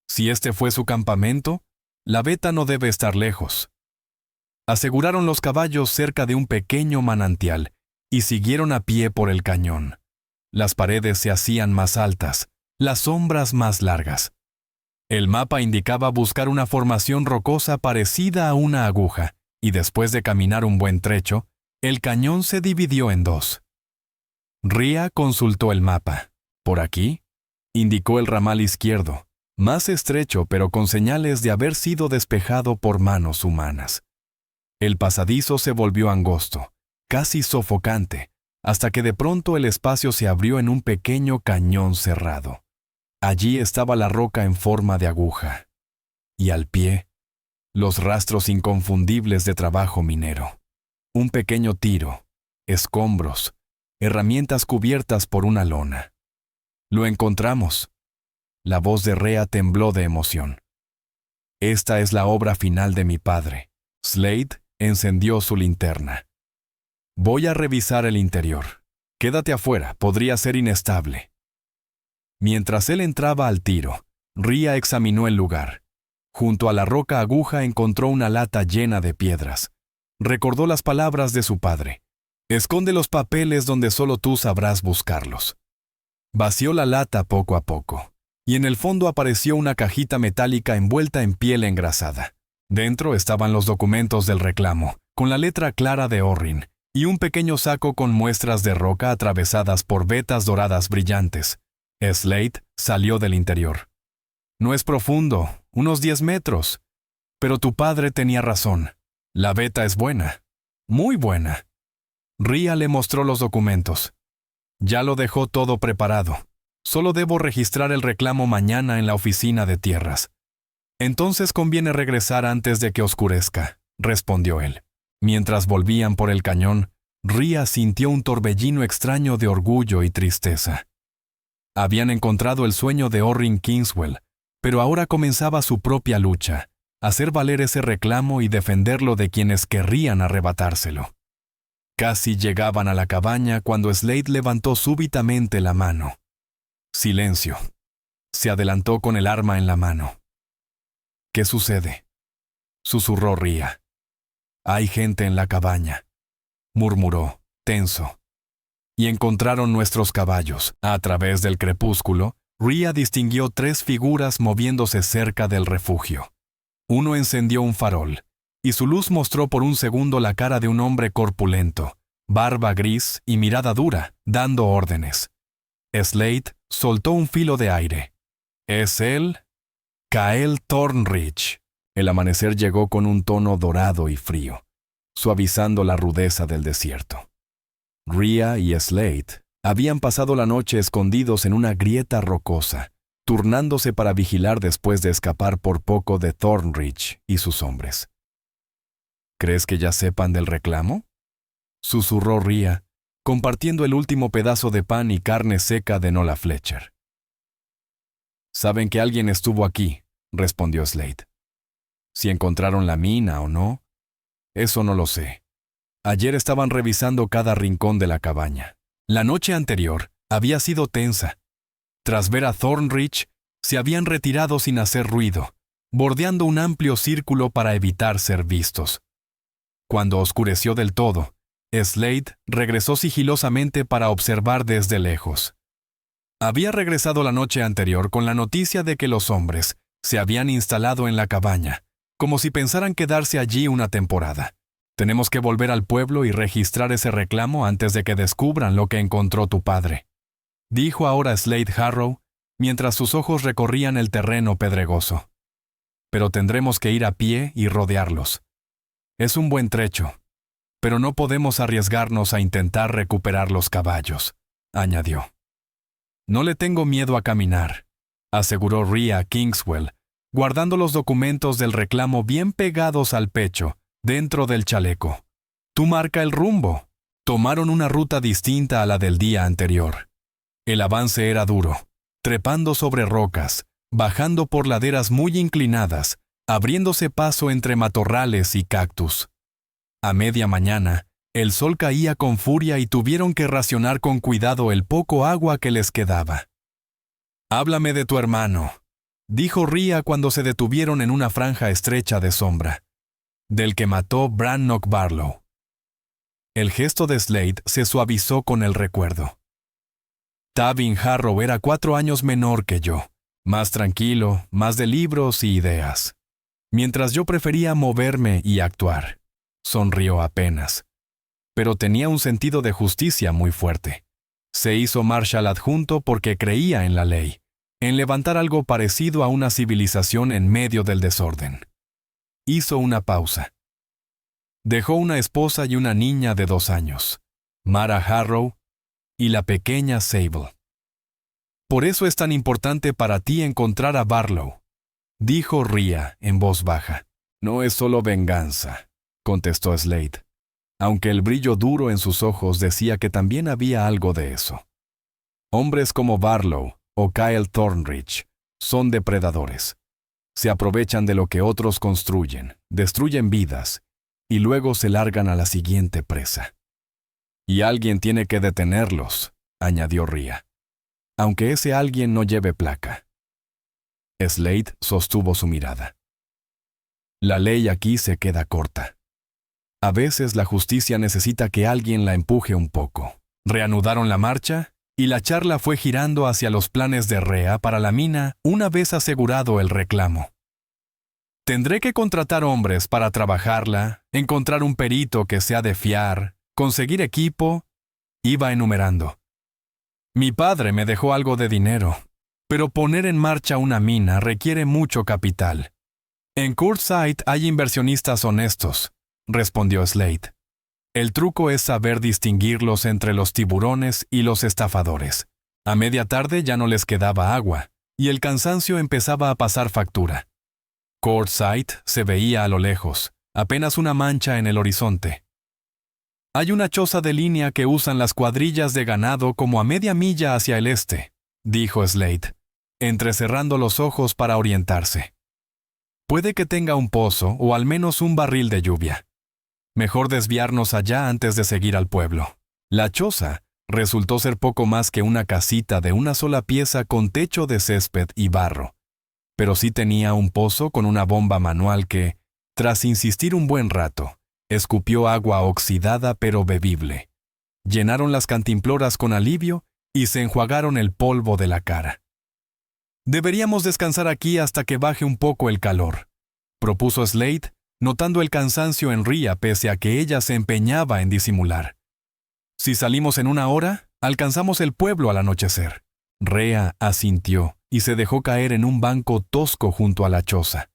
Si este fue su campamento, la veta no debe estar lejos. Aseguraron los caballos cerca de un pequeño manantial y siguieron a pie por el cañón. Las paredes se hacían más altas, las sombras más largas. El mapa indicaba buscar una formación rocosa parecida a una aguja, y después de caminar un buen trecho, El cañón se dividió en dos. Rhea consultó el mapa. ¿Por aquí?, indicó el ramal izquierdo, más estrecho pero con señales de haber sido despejado por manos humanas. El pasadizo se volvió angosto, casi sofocante, hasta que de pronto el espacio se abrió en un pequeño cañón cerrado. Allí estaba la roca en forma de aguja. Y al pie, los rastros inconfundibles de trabajo minero. Un pequeño tiro, escombros, herramientas cubiertas por una lona. «Lo encontramos». La voz de Rhea tembló de emoción. «Esta es la obra final de mi padre». Slade encendió su linterna. «Voy a revisar el interior. Quédate afuera, podría ser inestable». Mientras él entraba al tiro, Rhea examinó el lugar. Junto a la roca aguja encontró una lata llena de piedras. Recordó las palabras de su padre. «Esconde los papeles donde solo tú sabrás buscarlos». Vació la lata poco a poco, y en el fondo apareció una cajita metálica envuelta en piel engrasada. Dentro estaban los documentos del reclamo, con la letra clara de Orrin, y un pequeño saco con muestras de roca atravesadas por vetas doradas brillantes. Slade salió del interior. «No es profundo, unos 10 metros. Pero tu padre tenía razón. La veta es buena, muy buena». Rhea le mostró los documentos. «Ya lo dejó todo preparado. Solo debo registrar el reclamo mañana en la oficina de tierras». «Entonces conviene regresar antes de que oscurezca», respondió él. Mientras volvían por el cañón, Rhea sintió un torbellino extraño de orgullo y tristeza. Habían encontrado el sueño de Orrin Kingswell, pero ahora comenzaba su propia lucha, hacer valer ese reclamo y defenderlo de quienes querrían arrebatárselo. Casi llegaban a la cabaña cuando Slade levantó súbitamente la mano. Silencio. Se adelantó con el arma en la mano. «¿Qué sucede?», susurró Rhea. «Hay gente en la cabaña», murmuró, tenso. «Y encontraron nuestros caballos». A través del crepúsculo, Rhea distinguió 3 figuras moviéndose cerca del refugio. Uno encendió un farol, y su luz mostró por un segundo la cara de un hombre corpulento, barba gris y mirada dura, dando órdenes. Slade soltó un filo de aire. «¿Es él?» «Kael Thornridge». El amanecer llegó con un tono dorado y frío, suavizando la rudeza del desierto. Rhea y Slade habían pasado la noche escondidos en una grieta rocosa, turnándose para vigilar después de escapar por poco de Thornridge y sus hombres. «¿Crees que ya sepan del reclamo?», susurró Rhea, compartiendo el último pedazo de pan y carne seca de Nola Fletcher. «Saben que alguien estuvo aquí», respondió Slade. «Si encontraron la mina o no, eso no lo sé. Ayer estaban revisando cada rincón de la cabaña. La noche anterior había sido tensa. Tras ver a Thornridge, se habían retirado sin hacer ruido, bordeando un amplio círculo para evitar ser vistos. Cuando oscureció del todo, Slade regresó sigilosamente para observar desde lejos. Había regresado la noche anterior con la noticia de que los hombres se habían instalado en la cabaña, como si pensaran quedarse allí una temporada. «Tenemos que volver al pueblo y registrar ese reclamo antes de que descubran lo que encontró tu padre», dijo ahora Slade Harrow, mientras sus ojos recorrían el terreno pedregoso. «Pero tendremos que ir a pie y rodearlos. Es un buen trecho, pero no podemos arriesgarnos a intentar recuperar los caballos», añadió. «No le tengo miedo a caminar», aseguró Rhea Kingswell, guardando los documentos del reclamo bien pegados al pecho, dentro del chaleco. «Tú marca el rumbo». Tomaron una ruta distinta a la del día anterior. El avance era duro, trepando sobre rocas, bajando por laderas muy inclinadas, abriéndose paso entre matorrales y cactus. A media mañana, el sol caía con furia y tuvieron que racionar con cuidado el poco agua que les quedaba. «Háblame de tu hermano», dijo Rhea cuando se detuvieron en una franja estrecha de sombra. «Del que mató Brannock Barlow». El gesto de Slade se suavizó con el recuerdo. «Tavin Harrow era 4 años menor que yo, más tranquilo, más de libros y ideas. Mientras yo prefería moverme y actuar». Sonrió apenas. pero tenía un sentido de justicia muy fuerte. Se hizo Marshal adjunto porque creía en la ley, en levantar algo parecido a una civilización en medio del desorden. Hizo una pausa. Dejó una esposa y una niña de 2 años, Mara Harrow, y la pequeña Sable. Por eso es tan importante para ti encontrar a Barlow, dijo Rhea en voz baja. No es solo venganza, contestó Slade, aunque el brillo duro en sus ojos decía que también había algo de eso. Hombres como Barlow o Kyle Thornridge son depredadores. Se aprovechan de lo que otros construyen, destruyen vidas, y luego se largan a la siguiente presa. Y alguien tiene que detenerlos, añadió Rhea, aunque ese alguien no lleve placa. Slade sostuvo su mirada. La ley aquí se queda corta. A veces la justicia necesita que alguien la empuje un poco. Reanudaron la marcha, y la charla fue girando hacia los planes de Rhea para la mina una vez asegurado el reclamo. Tendré que contratar hombres para trabajarla, encontrar un perito que sea de fiar, conseguir equipo, iba enumerando. Mi padre me dejó algo de dinero, pero poner en marcha una mina requiere mucho capital. En Quartzsite hay inversionistas honestos, respondió Slade. El truco es saber distinguirlos entre los tiburones y los estafadores. A media tarde ya no les quedaba agua, y el cansancio empezaba a pasar factura. Quartzsite se veía a lo lejos, apenas una mancha en el horizonte. Hay una choza de línea que usan las cuadrillas de ganado como a media milla hacia el este, dijo Slade, entrecerrando los ojos para orientarse. Puede que tenga un pozo o al menos un barril de lluvia. Mejor desviarnos allá antes de seguir al pueblo. La choza resultó ser poco más que una casita de una sola pieza con techo de césped y barro, pero sí tenía un pozo con una bomba manual que, tras insistir un buen rato, escupió agua oxidada pero bebible. Llenaron las cantimploras con alivio y se enjuagaron el polvo de la cara. Deberíamos descansar aquí hasta que baje un poco el calor, propuso Slade, notando el cansancio en Rhea pese a que ella se empeñaba en disimular. Si salimos en 1 hora, alcanzamos el pueblo al anochecer. Rhea asintió y se dejó caer en un banco tosco junto a la choza.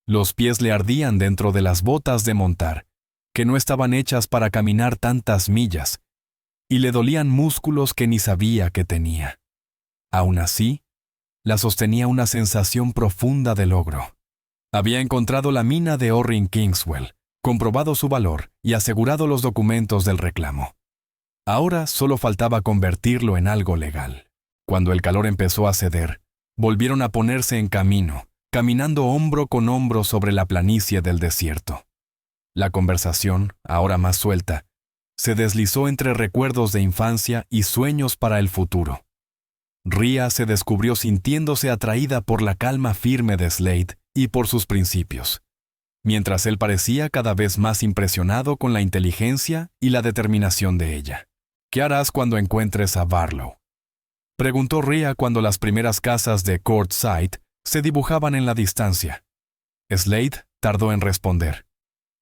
Los pies le ardían dentro de las botas de montar, que no estaban hechas para caminar tantas millas, y le dolían músculos que ni sabía que tenía. Aún así, la sostenía una sensación profunda de logro. Había encontrado la mina de Orrin Kingswell, comprobado su valor y asegurado los documentos del reclamo. Ahora solo faltaba convertirlo en algo legal. Cuando el calor empezó a ceder, volvieron a ponerse en camino, caminando hombro con hombro sobre la planicie del desierto. La conversación, ahora más suelta, se deslizó entre recuerdos de infancia y sueños para el futuro. Rhea se descubrió sintiéndose atraída por la calma firme de Slade y por sus principios, mientras él parecía cada vez más impresionado con la inteligencia y la determinación de ella. ¿Qué harás cuando encuentres a Barlow?, preguntó Rhea cuando las primeras casas de Quartzsite se dibujaban en la distancia. Slade tardó en responder.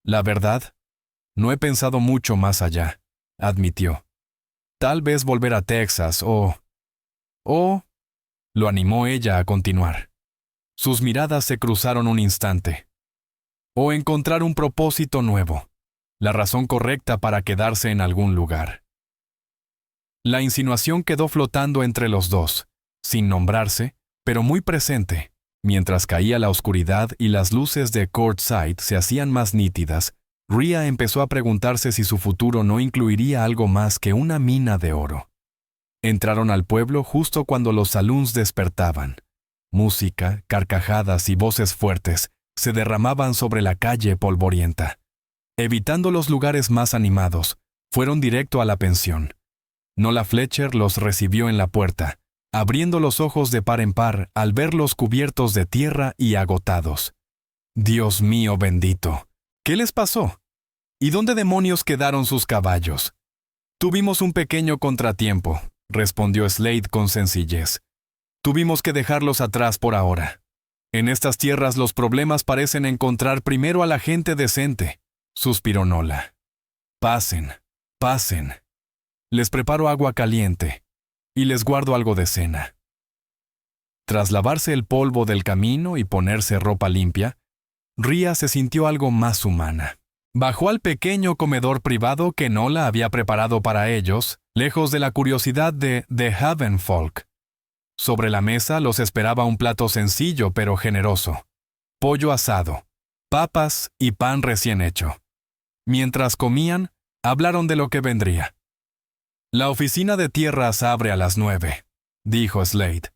La verdad, no he pensado mucho más allá, admitió. Tal vez volver a Texas o... lo animó ella a continuar. Sus miradas se cruzaron un instante. O encontrar un propósito nuevo, la razón correcta para quedarse en algún lugar. La insinuación quedó flotando entre los dos, sin nombrarse, pero muy presente. Mientras caía la oscuridad y las luces de Quartzsite se hacían más nítidas, Rhea empezó a preguntarse si su futuro no incluiría algo más que una mina de oro. Entraron al pueblo justo cuando los saloons despertaban. Música, carcajadas y voces fuertes se derramaban sobre la calle polvorienta. Evitando los lugares más animados, fueron directo a la pensión. Nola Fletcher los recibió en la puerta, abriendo los ojos de par en par al verlos cubiertos de tierra y agotados. Dios mío bendito, ¿qué les pasó? ¿Y dónde demonios quedaron sus caballos? Tuvimos un pequeño contratiempo, respondió Slade con sencillez. Tuvimos que dejarlos atrás por ahora. En estas tierras los problemas parecen encontrar primero a la gente decente, suspiró Nola. Pasen, Pasen. Les preparo agua caliente y les guardo algo de cena. Tras lavarse el polvo del camino y ponerse ropa limpia, Rhea se sintió algo más humana. Bajó al pequeño comedor privado que Nola había preparado para ellos, lejos de la curiosidad de The Haven Folk. Sobre la mesa los esperaba un plato sencillo pero generoso: pollo asado, papas y pan recién hecho. Mientras comían, hablaron de lo que vendría. «La oficina de tierras abre a las 9», dijo Slade.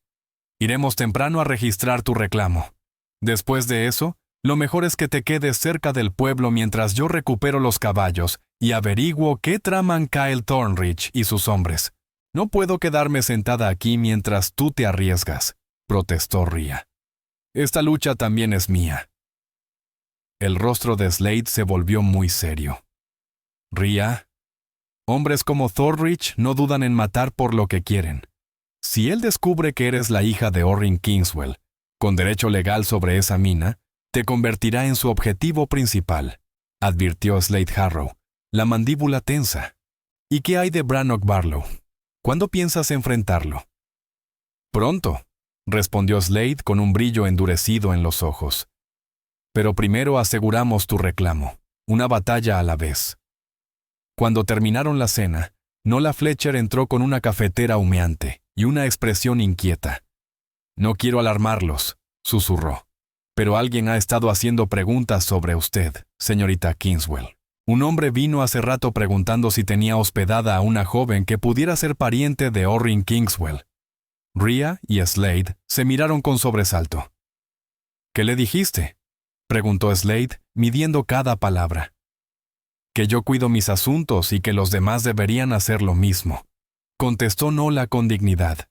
«Iremos temprano a registrar tu reclamo. Después de eso, lo mejor es que te quedes cerca del pueblo mientras yo recupero los caballos y averiguo qué traman Kyle Thornridge y sus hombres. No puedo quedarme sentada aquí mientras tú te arriesgas», protestó Rhea. «Esta lucha también es mía». El rostro de Slade se volvió muy serio. «Rhea, hombres como Thornridge no dudan en matar por lo que quieren. Si él descubre que eres la hija de Orrin Kingswell, con derecho legal sobre esa mina, te convertirá en su objetivo principal», advirtió Slade Harrow, la mandíbula tensa. «¿Y qué hay de Brannock Barlow? ¿Cuándo piensas enfrentarlo?» «Pronto», respondió Slade con un brillo endurecido en los ojos. «Pero primero aseguramos tu reclamo, una batalla a la vez». Cuando terminaron la cena, Nola Fletcher entró con una cafetera humeante y una expresión inquieta. «No quiero alarmarlos», susurró, «pero alguien ha estado haciendo preguntas sobre usted, señorita Kingswell. Un hombre vino hace rato preguntando si tenía hospedada a una joven que pudiera ser pariente de Orrin Kingswell». Rhea y Slade se miraron con sobresalto. «¿Qué le dijiste?», preguntó Slade, midiendo cada palabra. «Que yo cuido mis asuntos y que los demás deberían hacer lo mismo», contestó Nola con dignidad.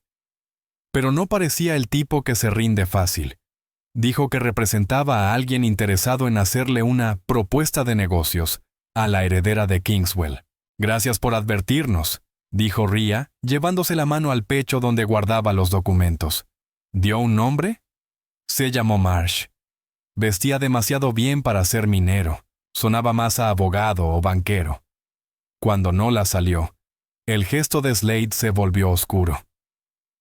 Pero no parecía el tipo que se rinde fácil. Dijo que representaba a alguien interesado en hacerle una propuesta de negocios a la heredera de Kingswell. «Gracias por advertirnos», dijo Rhea, llevándose la mano al pecho donde guardaba los documentos. «¿Dio un nombre?» «Se llamó Marsh. Vestía demasiado bien para ser minero. Sonaba más a abogado o banquero». Cuando Nola salió, el gesto de Slade se volvió oscuro.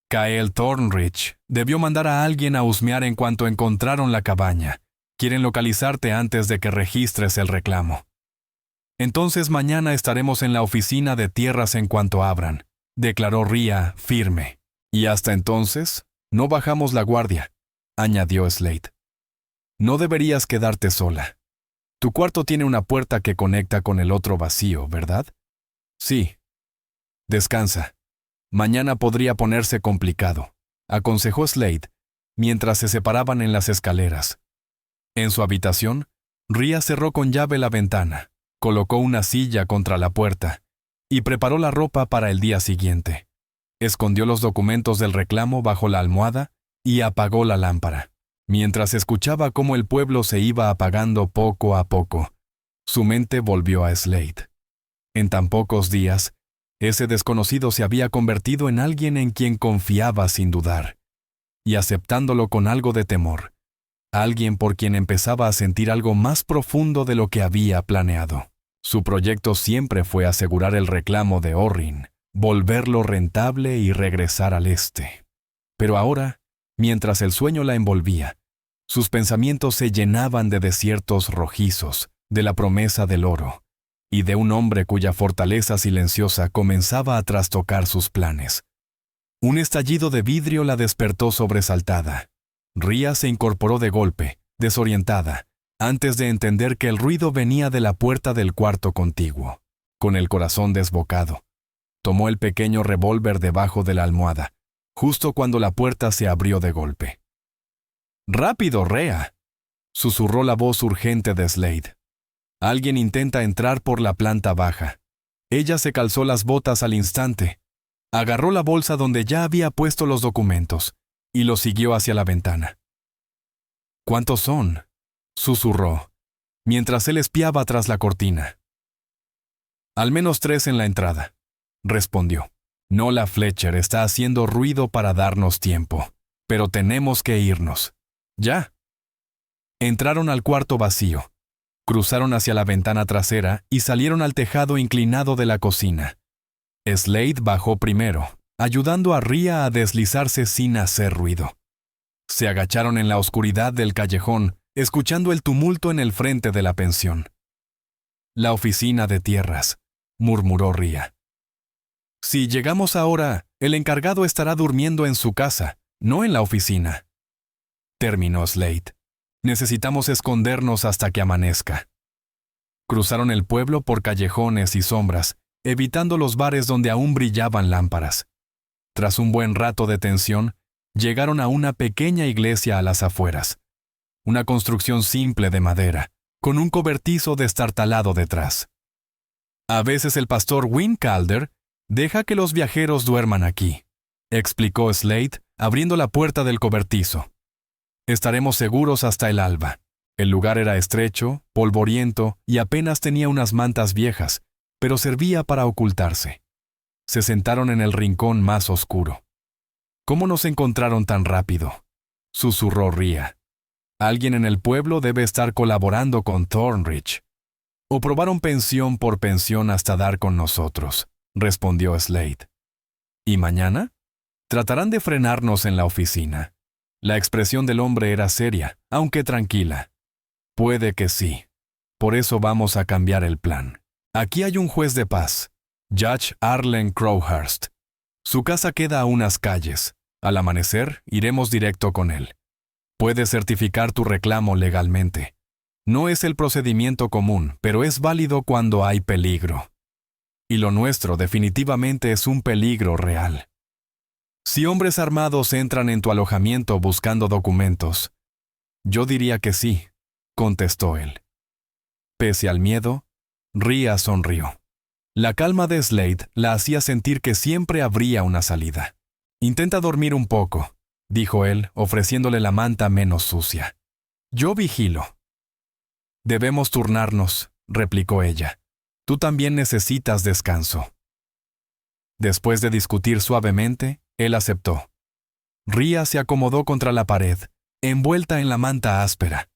«Kyle Thornridge debió mandar a alguien a husmear en cuanto encontraron la cabaña. Quieren localizarte antes de que registres el reclamo». «Entonces mañana estaremos en la oficina de tierras en cuanto abran», declaró Rhea firme. «Y hasta entonces, no bajamos la guardia», añadió Slade. «No deberías quedarte sola. Tu cuarto tiene una puerta que conecta con el otro vacío, ¿verdad?» «Sí». «Descansa. Mañana podría ponerse complicado», aconsejó Slade, mientras se separaban en las escaleras. En su habitación, Rhea cerró con llave la ventana, colocó una silla contra la puerta y preparó la ropa para el día siguiente. Escondió los documentos del reclamo bajo la almohada y apagó la lámpara. Mientras escuchaba cómo el pueblo se iba apagando poco a poco, su mente volvió a Slade. En tan pocos días, ese desconocido se había convertido en alguien en quien confiaba sin dudar, y aceptándolo con algo de temor, alguien por quien empezaba a sentir algo más profundo de lo que había planeado. Su proyecto siempre fue asegurar el reclamo de Orrin, volverlo rentable y regresar al este. Pero ahora, mientras el sueño la envolvía, sus pensamientos se llenaban de desiertos rojizos, de la promesa del oro, y de un hombre cuya fortaleza silenciosa comenzaba a trastocar sus planes. Un estallido de vidrio la despertó sobresaltada. Rhea se incorporó de golpe, desorientada, antes de entender que el ruido venía de la puerta del cuarto contiguo. Con el corazón desbocado, tomó el pequeño revólver debajo de la almohada, justo cuando la puerta se abrió de golpe. «¡Rápido, Rhea!», susurró la voz urgente de Slade. «Alguien intenta entrar por la planta baja». Ella se calzó las botas al instante, agarró la bolsa donde ya había puesto los documentos y los siguió hacia la ventana. «¿Cuántos son?», susurró, mientras él espiaba tras la cortina. «Al menos 3 en la entrada», respondió. «Nola Fletcher está haciendo ruido para darnos tiempo, pero tenemos que irnos. ¡Ya!». Entraron al cuarto vacío. Cruzaron hacia la ventana trasera y salieron al tejado inclinado de la cocina. Slade bajó primero, ayudando a Rhea a deslizarse sin hacer ruido. Se agacharon en la oscuridad del callejón, escuchando el tumulto en el frente de la pensión. «La oficina de tierras», murmuró Rhea. «Si llegamos ahora, el encargado estará durmiendo en su casa, no en la oficina», terminó Slade. «Necesitamos escondernos hasta que amanezca». Cruzaron el pueblo por callejones y sombras, evitando los bares donde aún brillaban lámparas. Tras un buen rato de tensión, llegaron a una pequeña iglesia a las afueras. Una construcción simple de madera, con un cobertizo destartalado detrás. «A veces el pastor Win Calder deja que los viajeros duerman aquí», explicó Slade, abriendo la puerta del cobertizo. «Estaremos seguros hasta el alba». El lugar era estrecho, polvoriento y apenas tenía unas mantas viejas, pero servía para ocultarse. Se sentaron en el rincón más oscuro. «¿Cómo nos encontraron tan rápido?», susurró Rhea. «Alguien en el pueblo debe estar colaborando con Thornridge». «O probaron pensión por pensión hasta dar con nosotros», respondió Slade. «¿Y mañana? Tratarán de frenarnos en la oficina». La expresión del hombre era seria, aunque tranquila. «Puede que sí. Por eso vamos a cambiar el plan. Aquí hay un juez de paz, Judge Arlen Crowhurst. Su casa queda a unas calles. Al amanecer, iremos directo con él. Puedes certificar tu reclamo legalmente. No es el procedimiento común, pero es válido cuando hay peligro. Y lo nuestro definitivamente es un peligro real. Si hombres armados entran en tu alojamiento buscando documentos». «Yo diría que sí», contestó él. Pese al miedo, Rhea sonrió. La calma de Slade la hacía sentir que siempre habría una salida. «Intenta dormir un poco», dijo él, ofreciéndole la manta menos sucia. «Yo vigilo». «Debemos turnarnos», replicó ella. «Tú también necesitas descanso». Después de discutir suavemente, él aceptó. Rhea se acomodó contra la pared, envuelta en la manta áspera.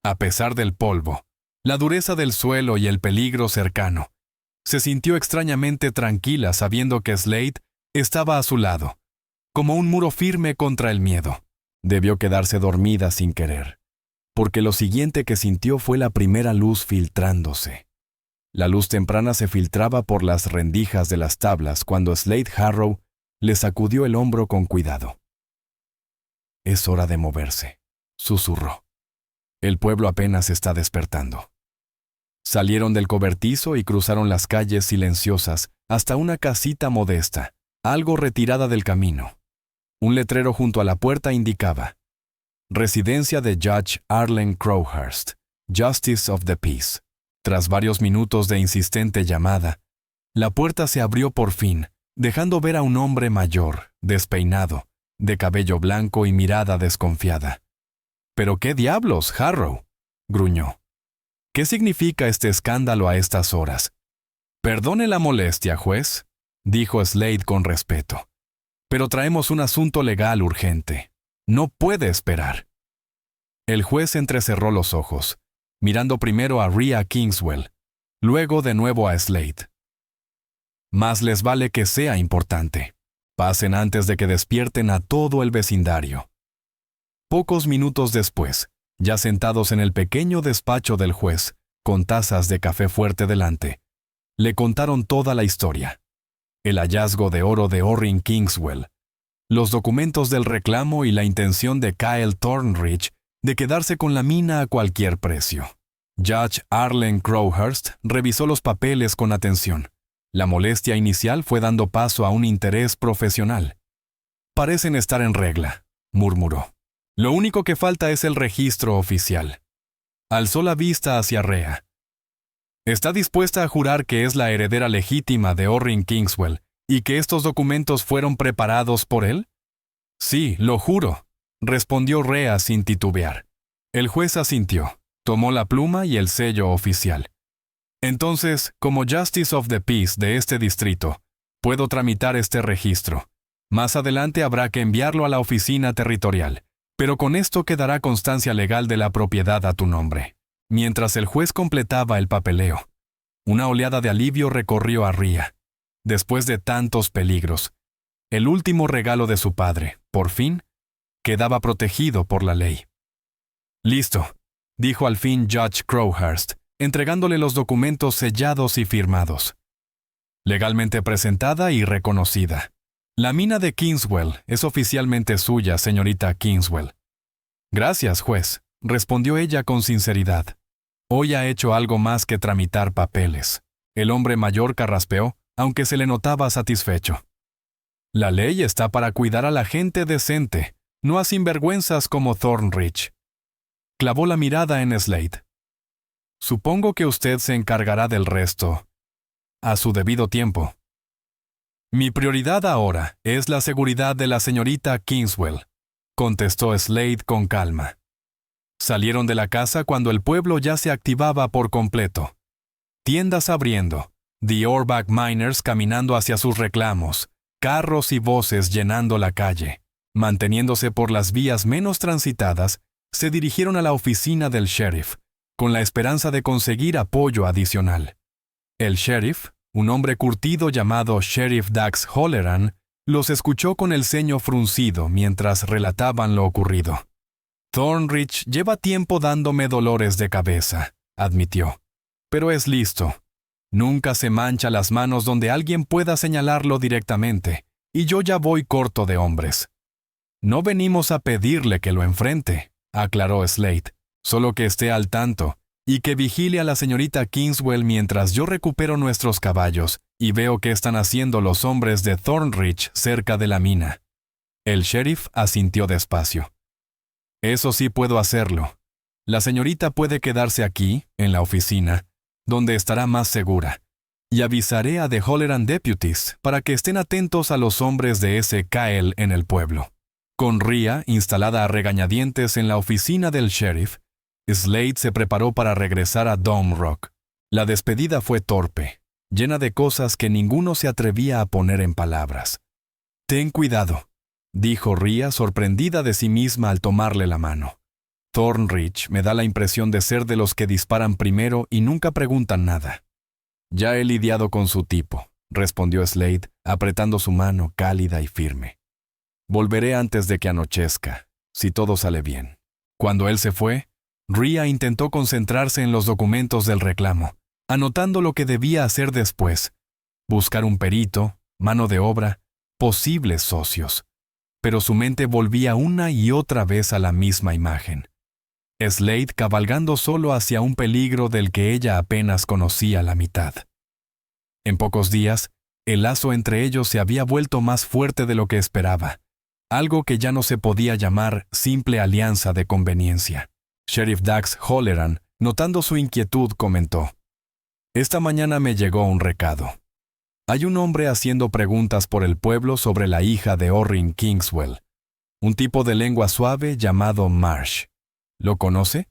A pesar del polvo, la dureza del suelo y el peligro cercano, se sintió extrañamente tranquila sabiendo que Slade estaba a su lado, como un muro firme contra el miedo. Debió quedarse dormida sin querer, porque lo siguiente que sintió fue la primera luz filtrándose. La luz temprana se filtraba por las rendijas de las tablas cuando Slade Harrow le sacudió el hombro con cuidado. «Es hora de moverse», susurró. «El pueblo apenas está despertando». Salieron del cobertizo y cruzaron las calles silenciosas hasta una casita modesta, algo retirada del camino. Un letrero junto a la puerta indicaba: «Residencia de Judge Arlen Crowhurst, Justice of the Peace». Tras varios minutos de insistente llamada, la puerta se abrió por fin, dejando ver a un hombre mayor, despeinado, de cabello blanco y mirada desconfiada. «¿Pero qué diablos, Harrow?», gruñó. «¿Qué significa este escándalo a estas horas?» «Perdone la molestia, juez», dijo Slade con respeto. «Pero traemos un asunto legal urgente. No puede esperar». El juez entrecerró los ojos, mirando primero a Rhea Kingswell, luego de nuevo a Slade. «Más les vale que sea importante. Pasen antes de que despierten a todo el vecindario». Pocos minutos después, ya sentados en el pequeño despacho del juez, con tazas de café fuerte delante, le contaron toda la historia. El hallazgo de oro de Orrin Kingswell, los documentos del reclamo y la intención de Kyle Thornridge de quedarse con la mina a cualquier precio. Judge Arlen Crowhurst revisó los papeles con atención. La molestia inicial fue dando paso a un interés profesional. «Parecen estar en regla», murmuró. «Lo único que falta es el registro oficial». Alzó la vista hacia Rhea. «¿Está dispuesta a jurar que es la heredera legítima de Orrin Kingswell y que estos documentos fueron preparados por él?» «Sí, lo juro», respondió Rhea sin titubear. El juez asintió, tomó la pluma y el sello oficial. «Entonces, como Justice of the Peace de este distrito, puedo tramitar este registro. Más adelante habrá que enviarlo a la oficina territorial, pero con esto quedará constancia legal de la propiedad a tu nombre. Mientras el juez completaba el papeleo, una oleada de alivio recorrió a Rhea. Después de tantos peligros, el último regalo de su padre, por fin, quedaba protegido por la ley. «Listo», dijo al fin Judge Crowhurst, entregándole los documentos sellados y firmados. «Legalmente presentada y reconocida. La mina de Kingswell es oficialmente suya, señorita Kingswell». «Gracias, juez», respondió ella con sinceridad. «Hoy ha hecho algo más que tramitar papeles». El hombre mayor carraspeó, aunque se le notaba satisfecho. «La ley está para cuidar a la gente decente, no a sinvergüenzas como Thornridge». Clavó la mirada en Slade. «Supongo que usted se encargará del resto a su debido tiempo». «Mi prioridad ahora es la seguridad de la señorita Kingswell», contestó Slade con calma. Salieron de la casa cuando el pueblo ya se activaba por completo. Tiendas abriendo, The Orbach Miners caminando hacia sus reclamos, carros y voces llenando la calle. Manteniéndose por las vías menos transitadas, se dirigieron a la oficina del sheriff, con la esperanza de conseguir apoyo adicional. El sheriff, un hombre curtido llamado Sheriff Dax Holleran, los escuchó con el ceño fruncido mientras relataban lo ocurrido. «Thornridge lleva tiempo dándome dolores de cabeza», admitió. «Pero es listo. Nunca se mancha las manos donde alguien pueda señalarlo directamente, y yo ya voy corto de hombres». «No venimos a pedirle que lo enfrente», aclaró Slade, «solo que esté al tanto, y que vigile a la señorita Kingswell mientras yo recupero nuestros caballos y veo qué están haciendo los hombres de Thornridge cerca de la mina». El sheriff asintió despacio. «Eso sí puedo hacerlo. La señorita puede quedarse aquí, en la oficina, donde estará más segura, y avisaré a The Holleran Deputies para que estén atentos a los hombres de ese Kyle en el pueblo». Con Rhea instalada a regañadientes en la oficina del sheriff, Slade se preparó para regresar a Dome Rock. La despedida fue torpe, llena de cosas que ninguno se atrevía a poner en palabras. «Ten cuidado», dijo Rhea sorprendida de sí misma al tomarle la mano. «Thornridge me da la impresión de ser de los que disparan primero y nunca preguntan nada». «Ya he lidiado con su tipo», respondió Slade, apretando su mano cálida y firme. «Volveré antes de que anochezca, si todo sale bien». Cuando él se fue, Rhea intentó concentrarse en los documentos del reclamo, anotando lo que debía hacer después: buscar un perito, mano de obra, posibles socios. Pero su mente volvía una y otra vez a la misma imagen. Slade cabalgando solo hacia un peligro del que ella apenas conocía la mitad. En pocos días, el lazo entre ellos se había vuelto más fuerte de lo que esperaba, algo que ya no se podía llamar simple alianza de conveniencia. Sheriff Dax Holleran, notando su inquietud, comentó: «Esta mañana me llegó un recado. Hay un hombre haciendo preguntas por el pueblo sobre la hija de Orrin Kingswell, un tipo de lengua suave llamado Marsh. ¿Lo conoce?»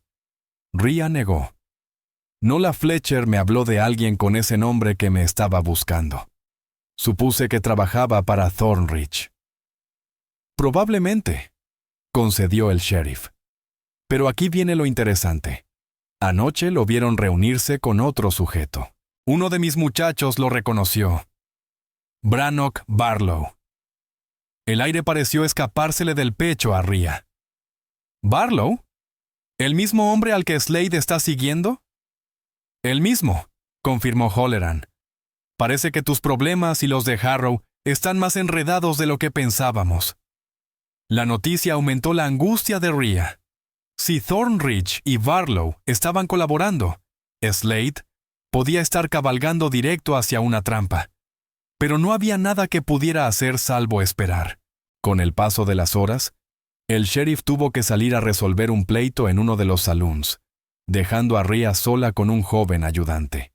Rhea negó. «Nola Fletcher me habló de alguien con ese nombre que me estaba buscando. Supuse que trabajaba para Thornridge». «Probablemente», concedió el sheriff. «Pero aquí viene lo interesante. Anoche lo vieron reunirse con otro sujeto. Uno de mis muchachos lo reconoció. Brannock Barlow». El aire pareció escapársele del pecho a Rhea. «¿Barlow? ¿El mismo hombre al que Slade está siguiendo?» «El mismo», confirmó Holleran. «Parece que tus problemas y los de Harrow están más enredados de lo que pensábamos». La noticia aumentó la angustia de Rhea. Si Thornridge y Barlow estaban colaborando, Slade podía estar cabalgando directo hacia una trampa. Pero no había nada que pudiera hacer salvo esperar. Con el paso de las horas, el sheriff tuvo que salir a resolver un pleito en uno de los saloons, dejando a Rhea sola con un joven ayudante.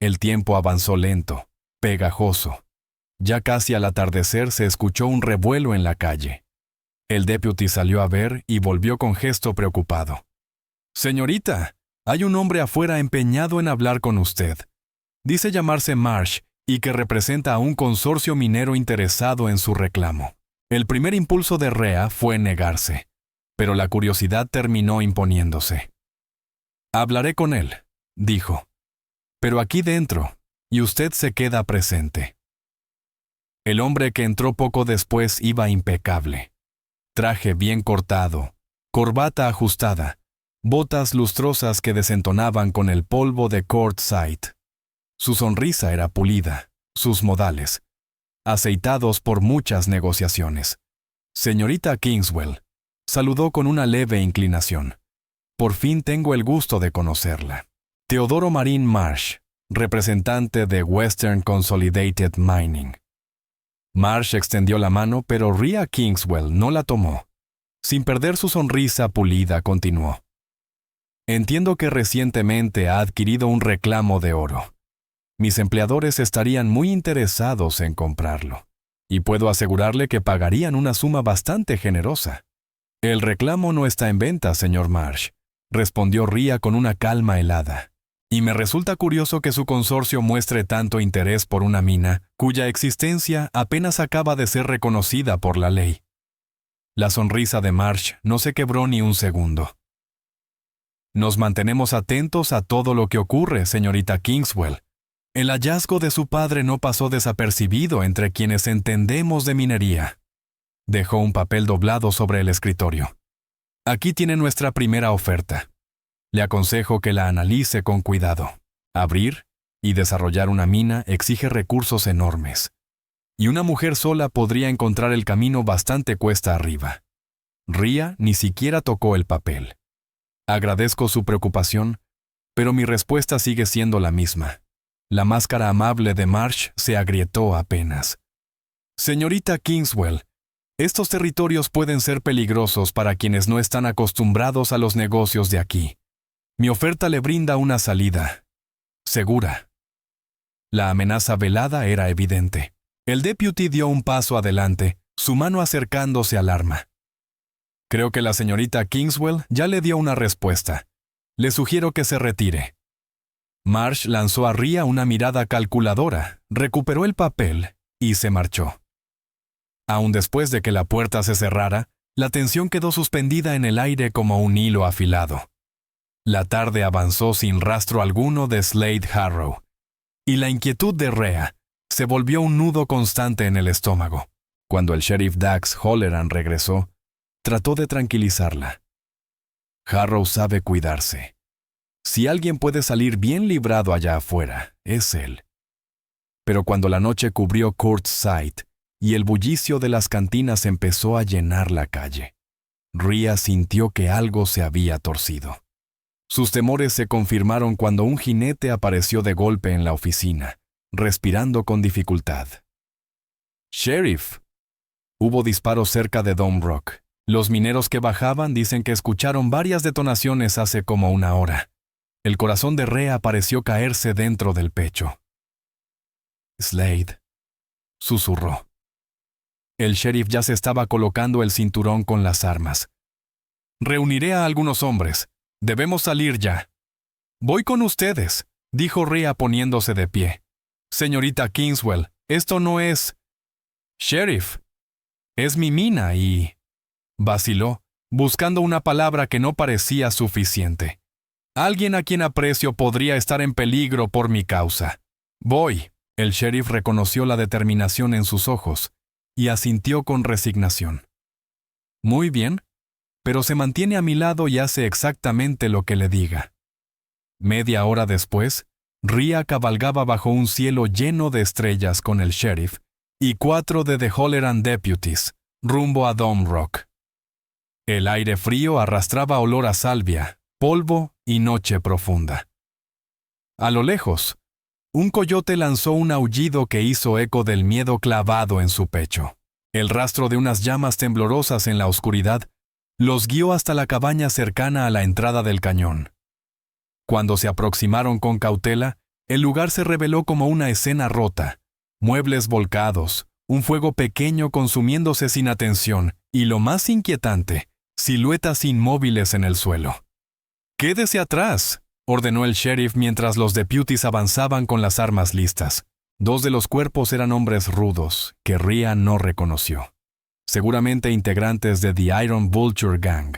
El tiempo avanzó lento, pegajoso. Ya casi al atardecer se escuchó un revuelo en la calle. El deputy salió a ver y volvió con gesto preocupado. «Señorita, hay un hombre afuera empeñado en hablar con usted. Dice llamarse Marsh y que representa a un consorcio minero interesado en su reclamo». El primer impulso de Rhea fue negarse, pero la curiosidad terminó imponiéndose. Hablaré con él, dijo. Pero aquí dentro, y usted se queda presente. El hombre que entró poco después iba impecable. Traje bien cortado, corbata ajustada, botas lustrosas que desentonaban con el polvo de Quartzsite. Su sonrisa era pulida, sus modales, aceitados por muchas negociaciones. Señorita Kingswell, saludó con una leve inclinación. Por fin tengo el gusto de conocerla. Teodoro Marín Marsh, representante de Western Consolidated Mining. Marsh extendió la mano, pero Rhea Kingswell no la tomó. Sin perder su sonrisa pulida, continuó. Entiendo que recientemente ha adquirido un reclamo de oro. Mis empleadores estarían muy interesados en comprarlo, y puedo asegurarle que pagarían una suma bastante generosa. El reclamo no está en venta, señor Marsh, respondió Rhea con una calma helada. Y me resulta curioso que su consorcio muestre tanto interés por una mina cuya existencia apenas acaba de ser reconocida por la ley. La sonrisa de Marsh no se quebró ni un segundo. Nos mantenemos atentos a todo lo que ocurre, señorita Kingswell. El hallazgo de su padre no pasó desapercibido entre quienes entendemos de minería. Dejó un papel doblado sobre el escritorio. Aquí tiene nuestra primera oferta. Le aconsejo que la analice con cuidado. Abrir y desarrollar una mina exige recursos enormes. Y una mujer sola podría encontrar el camino bastante cuesta arriba. Rhea ni siquiera tocó el papel. Agradezco su preocupación, pero mi respuesta sigue siendo la misma. La máscara amable de Marsh se agrietó apenas. Señorita Kingswell, estos territorios pueden ser peligrosos para quienes no están acostumbrados a los negocios de aquí. Mi oferta le brinda una salida segura. La amenaza velada era evidente. El deputy dio un paso adelante, su mano acercándose al arma. Creo que la señorita Kingswell ya le dio una respuesta. Le sugiero que se retire. Marsh lanzó a Rhea una mirada calculadora, recuperó el papel y se marchó. Aun después de que la puerta se cerrara, la tensión quedó suspendida en el aire como un hilo afilado. La tarde avanzó sin rastro alguno de Slade Harrow, y la inquietud de Rhea se volvió un nudo constante en el estómago. Cuando el sheriff Dax Holleran regresó, trató de tranquilizarla. Harrow sabe cuidarse. Si alguien puede salir bien librado allá afuera, es él. Pero cuando la noche cubrió Quartzsite y el bullicio de las cantinas empezó a llenar la calle, Rhea sintió que algo se había torcido. Sus temores se confirmaron cuando un jinete apareció de golpe en la oficina, respirando con dificultad. «Sheriff». Hubo disparos cerca de Dome Rock. Los mineros que bajaban dicen que escucharon varias detonaciones hace como una hora. El corazón de Rhea pareció caerse dentro del pecho. «Slade», susurró. El sheriff ya se estaba colocando el cinturón con las armas. «Reuniré a algunos hombres. Debemos salir ya». «Voy con ustedes», dijo Rhea poniéndose de pie. «Señorita Kingswell, esto no es...» «Sheriff, es mi mina y...» Vaciló, buscando una palabra que no parecía suficiente. «Alguien a quien aprecio podría estar en peligro por mi causa. Voy». El sheriff reconoció la determinación en sus ojos y asintió con resignación. «Muy bien, pero se mantiene a mi lado y hace exactamente lo que le diga». Media hora después, Rhea cabalgaba bajo un cielo lleno de estrellas con el sheriff y 4 de The Holleran Deputies, rumbo a Dome Rock. El aire frío arrastraba olor a salvia, polvo y noche profunda. A lo lejos, un coyote lanzó un aullido que hizo eco del miedo clavado en su pecho. El rastro de unas llamas temblorosas en la oscuridad los guió hasta la cabaña cercana a la entrada del cañón. Cuando se aproximaron con cautela, el lugar se reveló como una escena rota, muebles volcados, un fuego pequeño consumiéndose sin atención y, lo más inquietante, siluetas inmóviles en el suelo. «¡Quédese atrás!», ordenó el sheriff mientras los deputies avanzaban con las armas listas. 2 de los cuerpos eran hombres rudos, que Rhea no reconoció. Seguramente integrantes de The Iron Vulture Gang.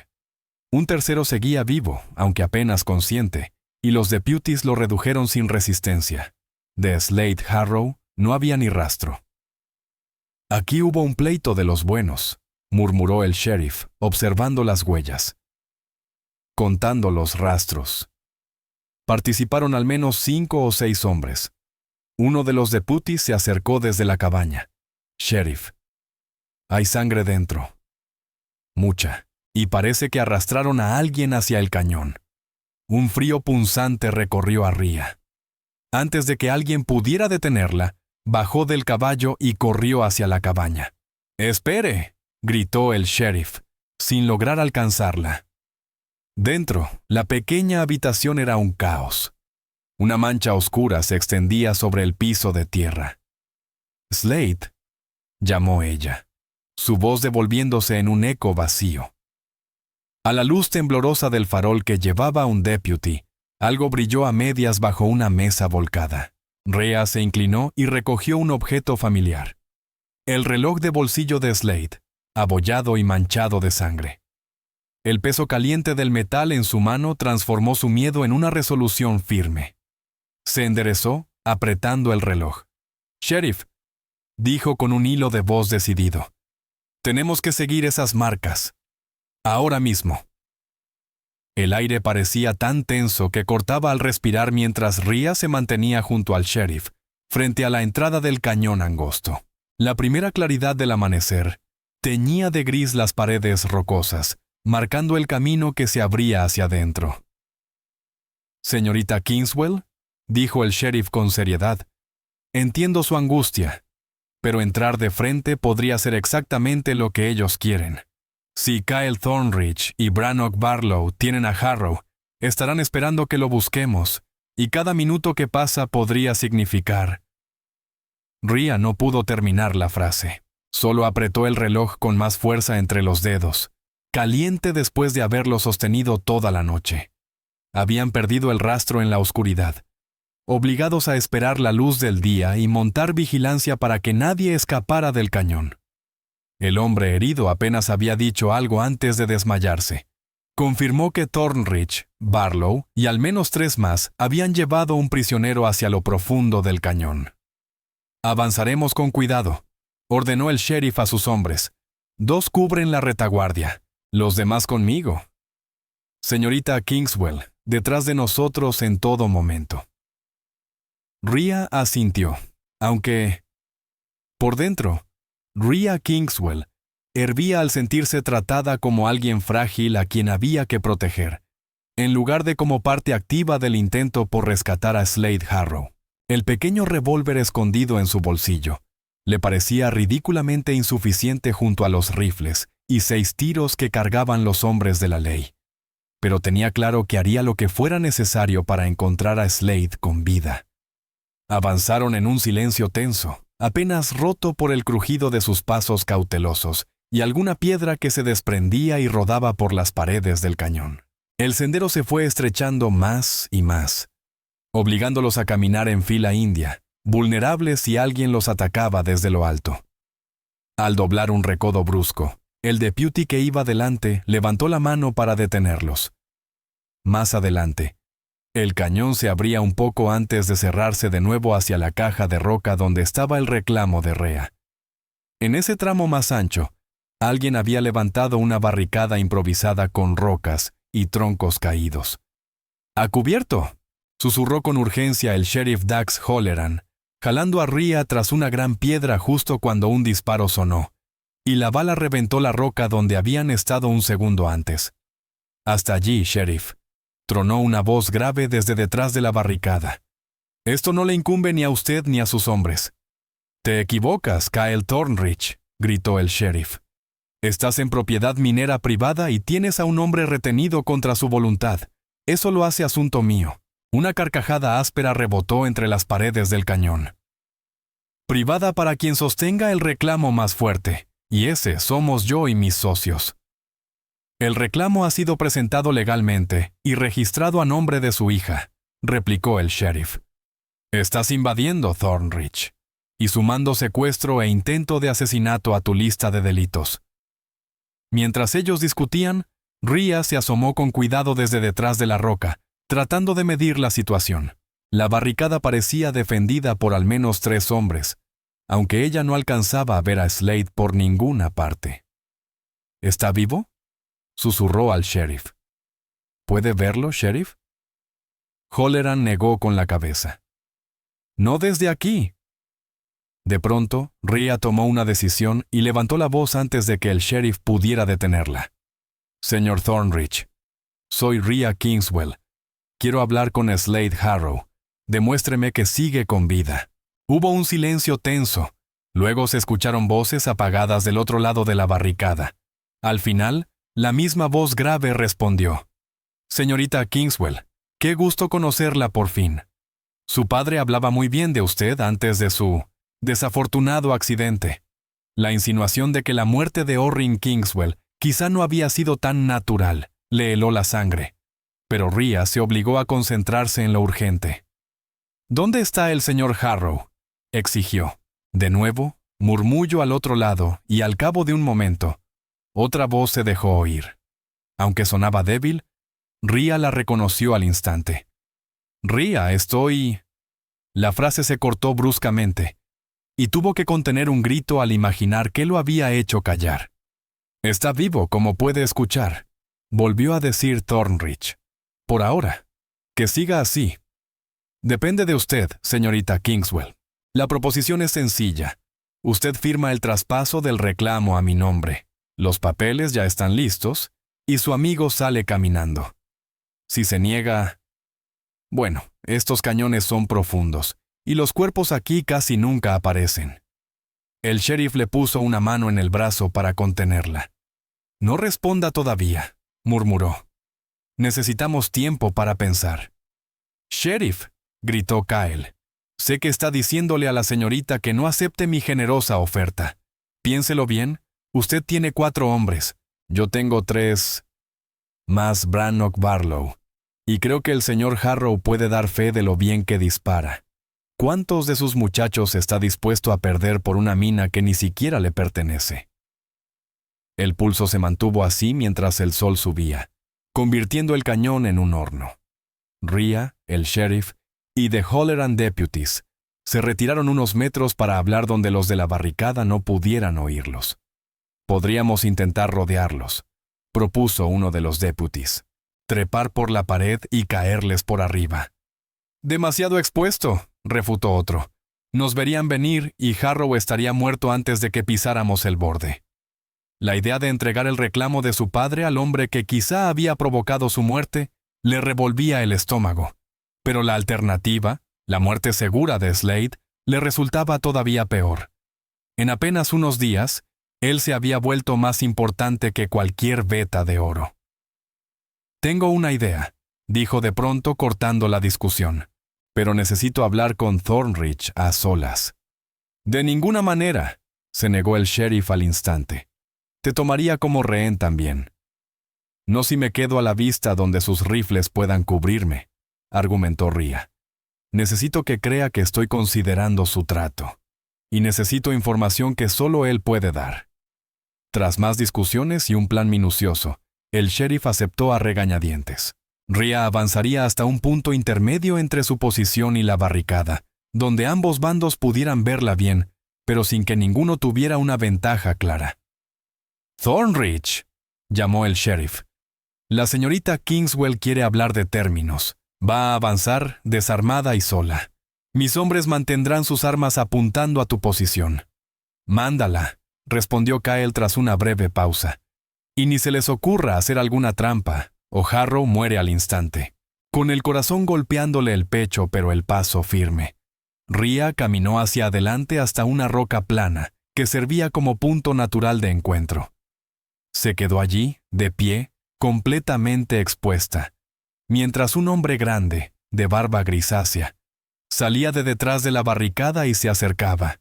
Un tercero seguía vivo, aunque apenas consciente, y los deputies lo redujeron sin resistencia. De Slade Harrow no había ni rastro. «Aquí hubo un pleito de los buenos», murmuró el sheriff, observando las huellas. Contando los rastros. Participaron al menos 5 o 6 hombres. Uno de los deputies se acercó desde la cabaña. «Sheriff, hay sangre dentro. Mucha. Y parece que arrastraron a alguien hacia el cañón». Un frío punzante recorrió a Rhea. Antes de que alguien pudiera detenerla, bajó del caballo y corrió hacia la cabaña. «¡Espere!», gritó el sheriff, sin lograr alcanzarla. Dentro, la pequeña habitación era un caos. Una mancha oscura se extendía sobre el piso de tierra. «Slade», llamó ella, su voz devolviéndose en un eco vacío. A la luz temblorosa del farol que llevaba un deputy, algo brilló a medias bajo una mesa volcada. Rhea se inclinó y recogió un objeto familiar. El reloj de bolsillo de Slade, abollado y manchado de sangre. El peso caliente del metal en su mano transformó su miedo en una resolución firme. Se enderezó, apretando el reloj. «Sheriff», dijo con un hilo de voz decidido, «tenemos que seguir esas marcas. Ahora mismo». El aire parecía tan tenso que cortaba al respirar mientras Rhea se mantenía junto al sheriff, frente a la entrada del cañón angosto. La primera claridad del amanecer teñía de gris las paredes rocosas, marcando el camino que se abría hacia adentro. «Señorita Kingswell», dijo el sheriff con seriedad, «entiendo su angustia, pero entrar de frente podría ser exactamente lo que ellos quieren. Si Kyle Thornridge y Brannock Barlow tienen a Harrow, estarán esperando que lo busquemos, y cada minuto que pasa podría significar». Rhea no pudo terminar la frase. Solo apretó el reloj con más fuerza entre los dedos, caliente después de haberlo sostenido toda la noche. Habían perdido el rastro en la oscuridad, obligados a esperar la luz del día y montar vigilancia para que nadie escapara del cañón. El hombre herido apenas había dicho algo antes de desmayarse. Confirmó que Thornridge, Barlow y al menos 3 más habían llevado un prisionero hacia lo profundo del cañón. «Avanzaremos con cuidado», ordenó el sheriff a sus hombres. «2 cubren la retaguardia, los demás conmigo. Señorita Kingswell, detrás de nosotros en todo momento». Rhea asintió, aunque, por dentro, Rhea Kingswell hervía al sentirse tratada como alguien frágil a quien había que proteger, en lugar de como parte activa del intento por rescatar a Slade Harrow. El pequeño revólver escondido en su bolsillo le parecía ridículamente insuficiente junto a los rifles y 6 tiros que cargaban los hombres de la ley. Pero tenía claro que haría lo que fuera necesario para encontrar a Slade con vida. Avanzaron en un silencio tenso, apenas roto por el crujido de sus pasos cautelosos y alguna piedra que se desprendía y rodaba por las paredes del cañón. El sendero se fue estrechando más y más, obligándolos a caminar en fila india, vulnerables si alguien los atacaba desde lo alto. Al doblar un recodo brusco, el deputy que iba delante levantó la mano para detenerlos. Más adelante, el cañón se abría un poco antes de cerrarse de nuevo hacia la caja de roca donde estaba el reclamo de Rhea. En ese tramo más ancho, alguien había levantado una barricada improvisada con rocas y troncos caídos. «¡A cubierto!», susurró con urgencia el sheriff Dax Holleran, jalando a Rhea tras una gran piedra justo cuando un disparo sonó, y la bala reventó la roca donde habían estado un segundo antes. «Hasta allí, sheriff», tronó una voz grave desde detrás de la barricada. «Esto no le incumbe ni a usted ni a sus hombres». «Te equivocas, Kyle Thornridge», gritó el sheriff. «Estás en propiedad minera privada y tienes a un hombre retenido contra su voluntad. Eso lo hace asunto mío». Una carcajada áspera rebotó entre las paredes del cañón. «Privada para quien sostenga el reclamo más fuerte, y ese somos yo y mis socios». «El reclamo ha sido presentado legalmente y registrado a nombre de su hija», replicó el sheriff. «Estás invadiendo, Thornridge, y sumando secuestro e intento de asesinato a tu lista de delitos». Mientras ellos discutían, Rhea se asomó con cuidado desde detrás de la roca, tratando de medir la situación. La barricada parecía defendida por al menos 3 hombres, aunque ella no alcanzaba a ver a Slade por ninguna parte. ¿Está vivo?, susurró al sheriff. ¿Puede verlo, sheriff? Halloran negó con la cabeza. No desde aquí. De pronto, Rhea tomó una decisión y levantó la voz antes de que el sheriff pudiera detenerla. Señor Thornridge, soy Rhea Kingswell. Quiero hablar con Slade Harrow. Demuéstreme que sigue con vida. Hubo un silencio tenso. Luego se escucharon voces apagadas del otro lado de la barricada. Al final, la misma voz grave respondió. Señorita Kingswell, qué gusto conocerla por fin. Su padre hablaba muy bien de usted antes de su desafortunado accidente. La insinuación de que la muerte de Orrin Kingswell quizá no había sido tan natural le heló la sangre. Pero Rhea se obligó a concentrarse en lo urgente. ¿Dónde está el señor Harrow?, exigió. De nuevo, murmullo al otro lado y al cabo de un momento, otra voz se dejó oír. Aunque sonaba débil, Rhea la reconoció al instante. Rhea, estoy... La frase se cortó bruscamente, y tuvo que contener un grito al imaginar qué lo había hecho callar. Está vivo, como puede escuchar, volvió a decir Thornridge. Por ahora. Que siga así. Depende de usted, señorita Kingswell. La proposición es sencilla. Usted firma el traspaso del reclamo a mi nombre. Los papeles ya están listos, y su amigo sale caminando. Si se niega... Bueno, estos cañones son profundos, y los cuerpos aquí casi nunca aparecen. El sheriff le puso una mano en el brazo para contenerla. No responda todavía, murmuró. Necesitamos tiempo para pensar. Sheriff, gritó Kyle. Sé que está diciéndole a la señorita que no acepte mi generosa oferta. Piénselo bien, usted tiene 4 hombres. Yo tengo 3... más Brannock Barlow. Y creo que el señor Harrow puede dar fe de lo bien que dispara. ¿Cuántos de sus muchachos está dispuesto a perder por una mina que ni siquiera le pertenece? El pulso se mantuvo así mientras el sol subía, convirtiendo el cañón en un horno. Rhea, el sheriff y The Halloran Deputies se retiraron unos metros para hablar donde los de la barricada no pudieran oírlos. Podríamos intentar rodearlos, propuso uno de los deputies. Trepar por la pared y caerles por arriba. Demasiado expuesto, refutó otro. Nos verían venir y Harrow estaría muerto antes de que pisáramos el borde. La idea de entregar el reclamo de su padre al hombre que quizá había provocado su muerte le revolvía el estómago. Pero la alternativa, la muerte segura de Slade, le resultaba todavía peor. En apenas unos días, él se había vuelto más importante que cualquier veta de oro. Tengo una idea, dijo de pronto cortando la discusión. Pero necesito hablar con Thornridge a solas. De ninguna manera, se negó el sheriff al instante. Te tomaría como rehén también. No si me quedo a la vista donde sus rifles puedan cubrirme, argumentó Rhea. Necesito que crea que estoy considerando su trato. Y necesito información que solo él puede dar. Tras más discusiones y un plan minucioso, el sheriff aceptó a regañadientes. Rhea avanzaría hasta un punto intermedio entre su posición y la barricada, donde ambos bandos pudieran verla bien, pero sin que ninguno tuviera una ventaja clara. «Thornridge», llamó el sheriff. «La señorita Kingswell quiere hablar de términos. Va a avanzar, desarmada y sola. Mis hombres mantendrán sus armas apuntando a tu posición». «Mándala», respondió Kyle tras una breve pausa. «Y ni se les ocurra hacer alguna trampa, o Harrow muere al instante». Con el corazón golpeándole el pecho, pero el paso firme, Rhea caminó hacia adelante hasta una roca plana que servía como punto natural de encuentro. Se quedó allí, de pie, completamente expuesta, mientras un hombre grande, de barba grisácea, salía de detrás de la barricada y se acercaba.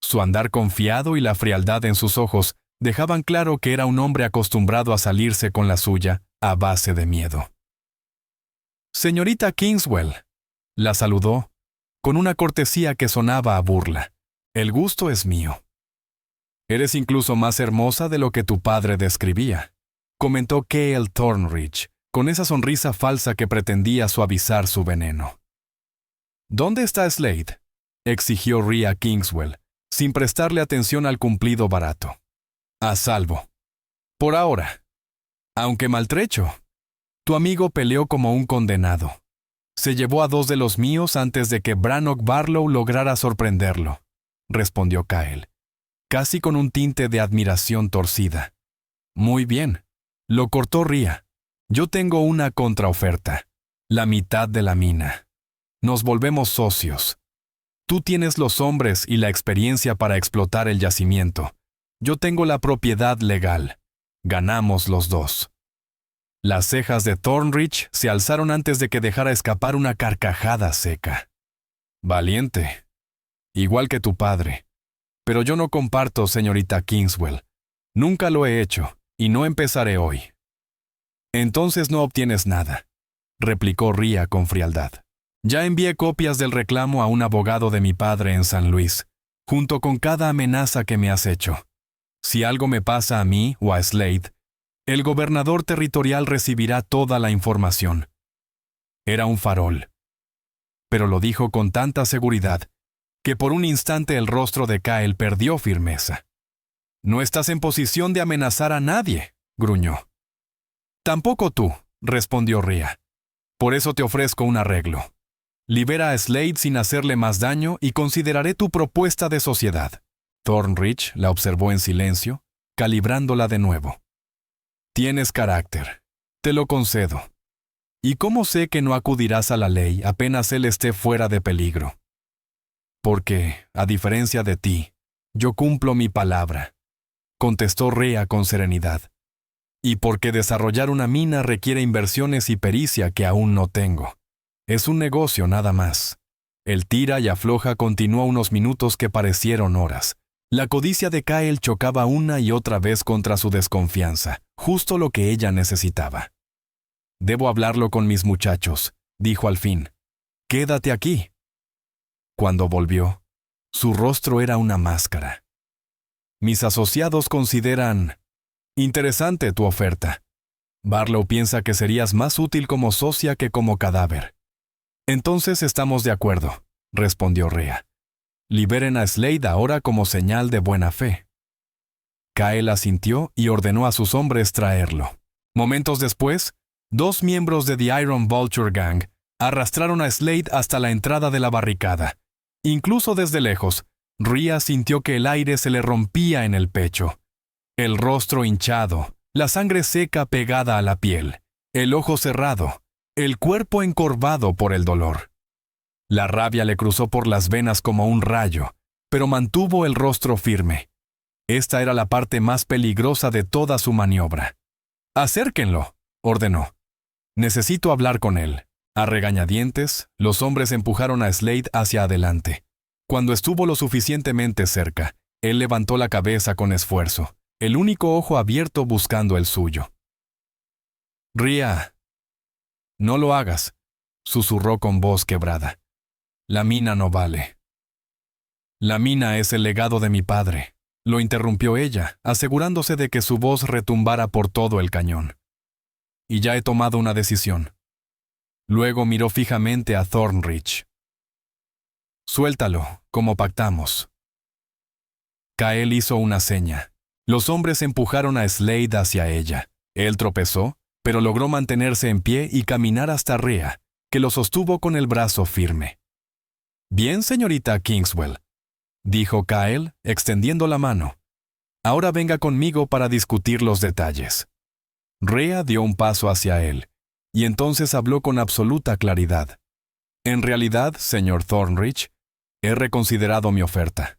Su andar confiado y la frialdad en sus ojos dejaban claro que era un hombre acostumbrado a salirse con la suya a base de miedo. «Señorita Kingswell», la saludó, con una cortesía que sonaba a burla. «El gusto es mío. Eres incluso más hermosa de lo que tu padre describía». comentó Cale Thornridge, con esa sonrisa falsa que pretendía suavizar su veneno. ¿Dónde está Slade?, exigió Rhea Kingswell, sin prestarle atención al cumplido barato. A salvo. Por ahora. Aunque maltrecho. Tu amigo peleó como un condenado. Se llevó a 2 de los míos antes de que Brannock Barlow lograra sorprenderlo, respondió Kyle, casi con un tinte de admiración torcida. Muy bien, lo cortó Rhea. Yo tengo una contraoferta, la mitad de la mina. Nos volvemos socios. Tú tienes los hombres y la experiencia para explotar el yacimiento. Yo tengo la propiedad legal. Ganamos los dos. Las cejas de Thornridge se alzaron antes de que dejara escapar una carcajada seca. Valiente. Igual que tu padre. Pero yo no comparto, señorita Kingswell. Nunca lo he hecho, y no empezaré hoy. Entonces no obtienes nada, replicó Rhea con frialdad. Ya envié copias del reclamo a un abogado de mi padre en San Luis, junto con cada amenaza que me has hecho. Si algo me pasa a mí o a Slade, el gobernador territorial recibirá toda la información. Era un farol. Pero lo dijo con tanta seguridad que por un instante el rostro de Kyle perdió firmeza. No estás en posición de amenazar a nadie, gruñó. Tampoco tú, respondió Rhea. Por eso te ofrezco un arreglo. Libera a Slade sin hacerle más daño y consideraré tu propuesta de sociedad. Thornridge la observó en silencio, calibrándola de nuevo. Tienes carácter. Te lo concedo. ¿Y cómo sé que no acudirás a la ley apenas él esté fuera de peligro? Porque, a diferencia de ti, yo cumplo mi palabra, contestó Rhea con serenidad. Y porque desarrollar una mina requiere inversiones y pericia que aún no tengo. Es un negocio nada más. El tira y afloja continuó unos minutos que parecieron horas. La codicia de Kyle chocaba una y otra vez contra su desconfianza, justo lo que ella necesitaba. Debo hablarlo con mis muchachos, dijo al fin. Quédate aquí. Cuando volvió, su rostro era una máscara. Mis asociados consideran interesante tu oferta. Barlow piensa que serías más útil como socia que como cadáver. Entonces estamos de acuerdo, respondió Rhea. Liberen a Slade ahora como señal de buena fe. Kyle asintió y ordenó a sus hombres traerlo. Momentos después, 2 miembros de The Iron Vulture Gang arrastraron a Slade hasta la entrada de la barricada. Incluso desde lejos, Rhea sintió que el aire se le rompía en el pecho. El rostro hinchado, la sangre seca pegada a la piel, el ojo cerrado, el cuerpo encorvado por el dolor. La rabia le cruzó por las venas como un rayo, pero mantuvo el rostro firme. Esta era la parte más peligrosa de toda su maniobra. «Acérquenlo», ordenó. «Necesito hablar con él». A regañadientes, los hombres empujaron a Slade hacia adelante. Cuando estuvo lo suficientemente cerca, él levantó la cabeza con esfuerzo, el único ojo abierto buscando el suyo. «Rhea». «No lo hagas», susurró con voz quebrada. «La mina no vale». «La mina es el legado de mi padre», lo interrumpió ella, asegurándose de que su voz retumbara por todo el cañón. «Y ya he tomado una decisión». Luego miró fijamente a Thornridge. «Suéltalo, como pactamos». Kyle hizo una seña. Los hombres empujaron a Slade hacia ella. Él tropezó, pero logró mantenerse en pie y caminar hasta Rhea, que lo sostuvo con el brazo firme. «Bien, señorita Kingswell», dijo Kyle, extendiendo la mano. «Ahora venga conmigo para discutir los detalles». Rhea dio un paso hacia él, y entonces habló con absoluta claridad. «En realidad, señor Thornridge, he reconsiderado mi oferta».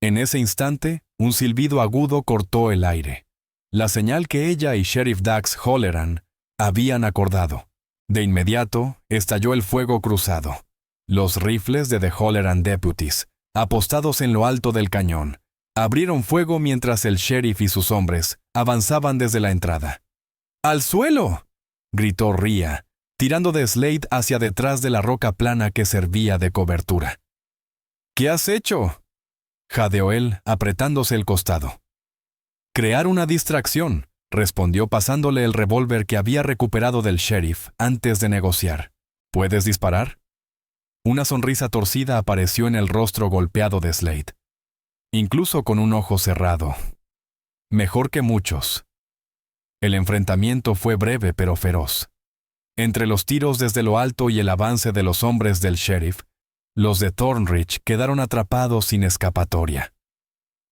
En ese instante, un silbido agudo cortó el aire. La señal que ella y Sheriff Dax Holleran habían acordado. De inmediato, estalló el fuego cruzado. Los rifles de The Holleran Deputies, apostados en lo alto del cañón, abrieron fuego mientras el sheriff y sus hombres avanzaban desde la entrada. «¡Al suelo!», gritó Rhea, tirando de Slade hacia detrás de la roca plana que servía de cobertura. «¿Qué has hecho?», jadeó él, apretándose el costado. «Crear una distracción», respondió pasándole el revólver que había recuperado del sheriff antes de negociar. ¿Puedes disparar? Una sonrisa torcida apareció en el rostro golpeado de Slade. Incluso con un ojo cerrado. Mejor que muchos. El enfrentamiento fue breve pero feroz. Entre los tiros desde lo alto y el avance de los hombres del sheriff, los de Thornridge quedaron atrapados sin escapatoria.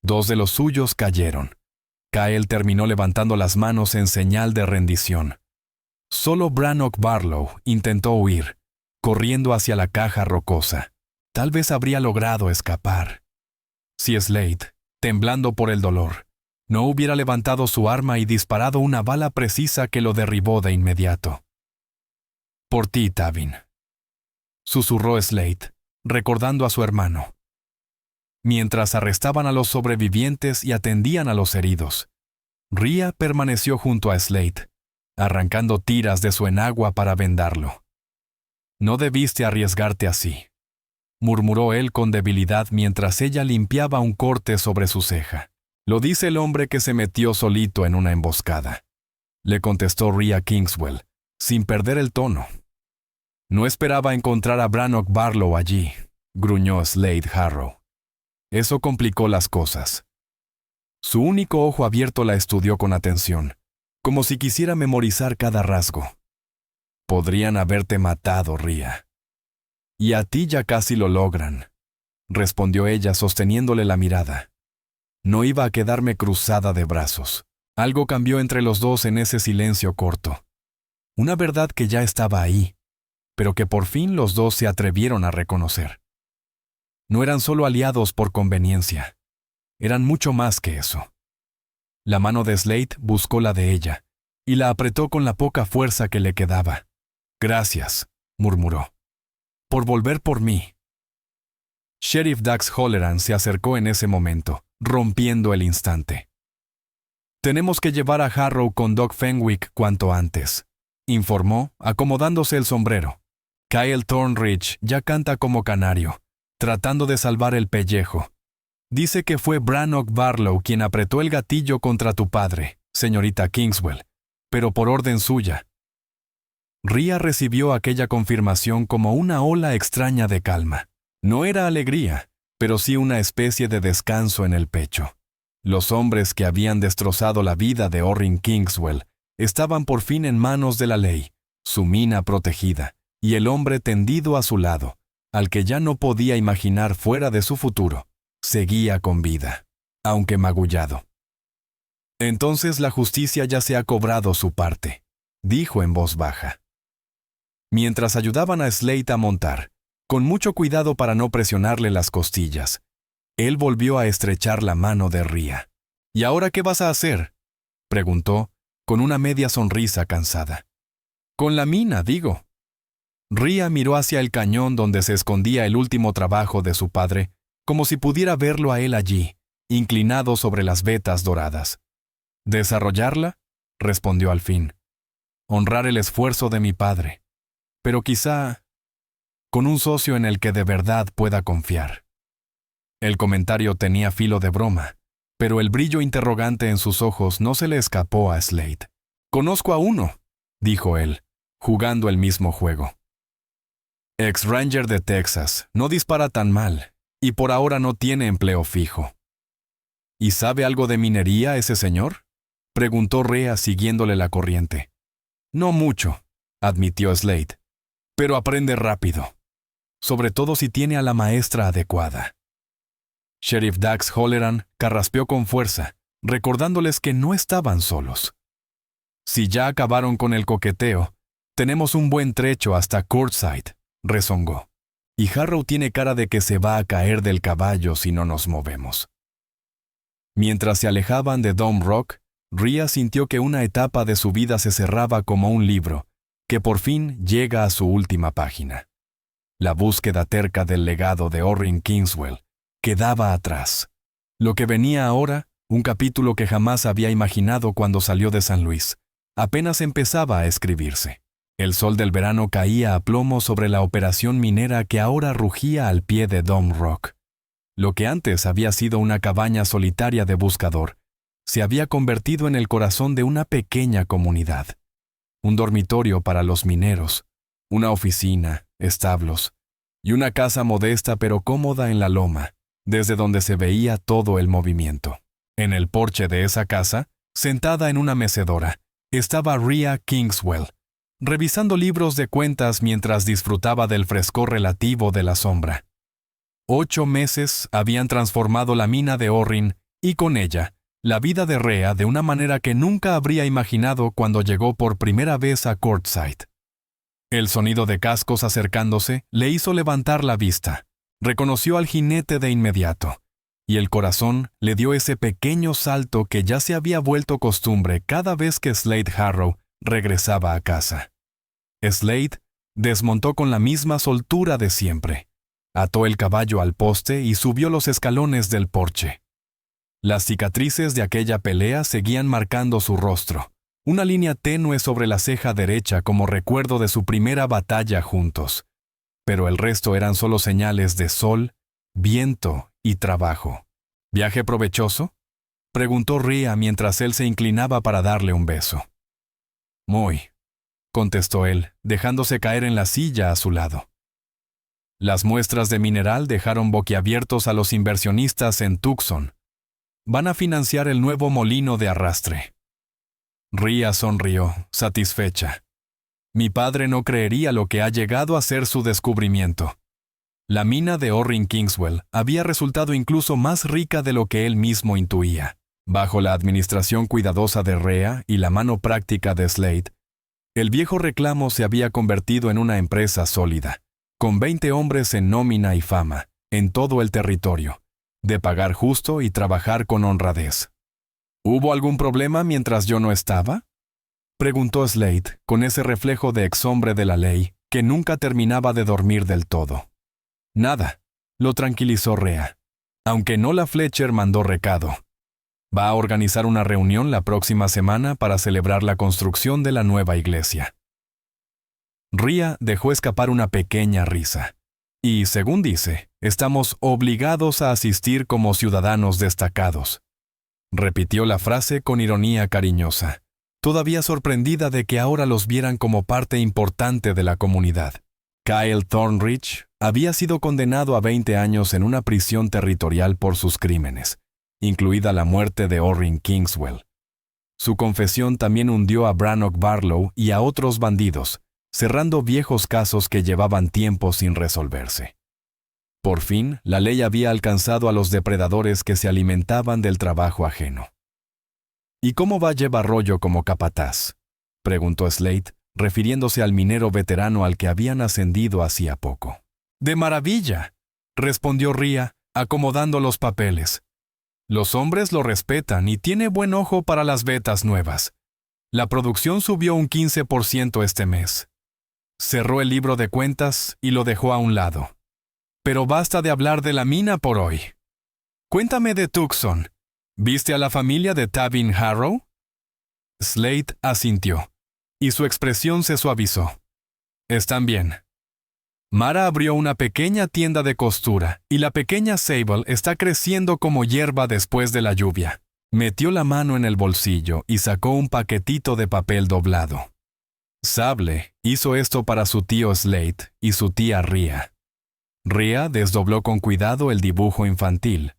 2 de los suyos cayeron. Kyle terminó levantando las manos en señal de rendición. Solo Brannock Barlow intentó huir, corriendo hacia la caja rocosa. Tal vez habría logrado escapar. Si Slade, temblando por el dolor, no hubiera levantado su arma y disparado una bala precisa que lo derribó de inmediato. «Por ti, Tavin», susurró Slade, recordando a su hermano. Mientras arrestaban a los sobrevivientes y atendían a los heridos, Rhea permaneció junto a Slade, arrancando tiras de su enagua para vendarlo. «No debiste arriesgarte así», murmuró él con debilidad mientras ella limpiaba un corte sobre su ceja. «Lo dice el hombre que se metió solito en una emboscada», le contestó Rhea Kingswell, sin perder el tono. «No esperaba encontrar a Brannock Barlow allí», gruñó Slade Harrow. Eso complicó las cosas. Su único ojo abierto la estudió con atención, como si quisiera memorizar cada rasgo. «Podrían haberte matado, Rhea». «Y a ti ya casi lo logran», respondió ella sosteniéndole la mirada. No iba a quedarme cruzada de brazos. Algo cambió entre los dos en ese silencio corto. Una verdad que ya estaba ahí, pero que por fin los dos se atrevieron a reconocer. No eran solo aliados por conveniencia. Eran mucho más que eso. La mano de Slade buscó la de ella, y la apretó con la poca fuerza que le quedaba. «Gracias», murmuró. «Por volver por mí». Sheriff Dax Holleran se acercó en ese momento, rompiendo el instante. «Tenemos que llevar a Harrow con Doc Fenwick cuanto antes», informó, acomodándose el sombrero. «Kyle Thornridge ya canta como canario, tratando de salvar el pellejo. Dice que fue Brannock Barlow quien apretó el gatillo contra tu padre, señorita Kingswell, pero por orden suya». Rhea recibió aquella confirmación como una ola extraña de calma. No era alegría, pero sí una especie de descanso en el pecho. Los hombres que habían destrozado la vida de Orrin Kingswell estaban por fin en manos de la ley, su mina protegida, y el hombre tendido a su lado, al que ya no podía imaginar fuera de su futuro, seguía con vida, aunque magullado. «Entonces la justicia ya se ha cobrado su parte», dijo en voz baja. Mientras ayudaban a Slade a montar, con mucho cuidado para no presionarle las costillas, él volvió a estrechar la mano de Rhea. «¿Y ahora qué vas a hacer?», preguntó, con una media sonrisa cansada. «Con la mina, digo». Rhea miró hacia el cañón donde se escondía el último trabajo de su padre, como si pudiera verlo a él allí, inclinado sobre las vetas doradas. «¿Desarrollarla?», respondió al fin. «Honrar el esfuerzo de mi padre. Pero quizá con un socio en el que de verdad pueda confiar». El comentario tenía filo de broma, pero el brillo interrogante en sus ojos no se le escapó a Slade. «Conozco a uno», dijo él, jugando el mismo juego. «Ex-ranger de Texas, no dispara tan mal, y por ahora no tiene empleo fijo». «¿Y sabe algo de minería ese señor?», preguntó Rhea siguiéndole la corriente. «No mucho», admitió Slade, «pero aprende rápido, sobre todo si tiene a la maestra adecuada». Sheriff Dax Holleran carraspeó con fuerza, recordándoles que no estaban solos. «Si ya acabaron con el coqueteo, tenemos un buen trecho hasta Courtside», rezongó. «Y Harrow tiene cara de que se va a caer del caballo si no nos movemos». Mientras se alejaban de Dome Rock, Rhea sintió que una etapa de su vida se cerraba como un libro, que por fin llega a su última página. La búsqueda terca del legado de Orrin Kingswell quedaba atrás. Lo que venía ahora, un capítulo que jamás había imaginado cuando salió de San Luis, apenas empezaba a escribirse. El sol del verano caía a plomo sobre la operación minera que ahora rugía al pie de Dome Rock. Lo que antes había sido una cabaña solitaria de buscador, se había convertido en el corazón de una pequeña comunidad. Un dormitorio para los mineros, una oficina, establos y una casa modesta pero cómoda en la loma, desde donde se veía todo el movimiento. En el porche de esa casa, sentada en una mecedora, estaba Rhea Kingswell, revisando libros de cuentas mientras disfrutaba del frescor relativo de la sombra. 8 meses habían transformado la mina de Orrin y con ella, la vida de Rhea de una manera que nunca habría imaginado cuando llegó por primera vez a Quartzsite. El sonido de cascos acercándose le hizo levantar la vista. Reconoció al jinete de inmediato, y el corazón le dio ese pequeño salto que ya se había vuelto costumbre cada vez que Slade Harrow regresaba a casa. Slade desmontó con la misma soltura de siempre, ató el caballo al poste y subió los escalones del porche. Las cicatrices de aquella pelea seguían marcando su rostro, una línea tenue sobre la ceja derecha como recuerdo de su primera batalla juntos. Pero el resto eran solo señales de sol, viento y trabajo. ¿Viaje provechoso?, preguntó Rhea mientras él se inclinaba para darle un beso. Muy, contestó él, dejándose caer en la silla a su lado. Las muestras de mineral dejaron boquiabiertos a los inversionistas en Tucson. Van a financiar el nuevo molino de arrastre. Rhea sonrió, satisfecha. Mi padre no creería lo que ha llegado a ser su descubrimiento. La mina de Orrin Kingswell había resultado incluso más rica de lo que él mismo intuía. Bajo la administración cuidadosa de Rhea y la mano práctica de Slade, el viejo reclamo se había convertido en una empresa sólida, con 20 hombres en nómina y fama, en todo el territorio, de pagar justo y trabajar con honradez. ¿Hubo algún problema mientras yo no estaba?, preguntó Slade, con ese reflejo de exhombre de la ley que nunca terminaba de dormir del todo. Nada, lo tranquilizó Rhea. Aunque Nola Fletcher mandó recado. Va a organizar una reunión la próxima semana para celebrar la construcción de la nueva iglesia. Rhea dejó escapar una pequeña risa. Y, según dice, estamos obligados a asistir como ciudadanos destacados. Repitió la frase con ironía cariñosa, todavía sorprendida de que ahora los vieran como parte importante de la comunidad. Kyle Thornridge había sido condenado a 20 años en una prisión territorial por sus crímenes, incluida la muerte de Orrin Kingswell. Su confesión también hundió a Brannock Barlow y a otros bandidos, cerrando viejos casos que llevaban tiempo sin resolverse. Por fin, la ley había alcanzado a los depredadores que se alimentaban del trabajo ajeno. ¿Y cómo va Jeb Arroyo como capataz?, preguntó Slade, refiriéndose al minero veterano al que habían ascendido hacía poco. «De maravilla», respondió Rhea, acomodando los papeles. «Los hombres lo respetan y tiene buen ojo para las vetas nuevas. La producción subió un 15% este mes». Cerró el libro de cuentas y lo dejó a un lado. «Pero basta de hablar de la mina por hoy. Cuéntame de Tucson. ¿Viste a la familia de Tavin Harrow?» Slade asintió, y su expresión se suavizó. «Están bien. Mara abrió una pequeña tienda de costura, y la pequeña Sable está creciendo como hierba después de la lluvia». Metió la mano en el bolsillo y sacó un paquetito de papel doblado. Sable hizo esto para su tío Slade y su tía Rhea. Rhea desdobló con cuidado el dibujo infantil.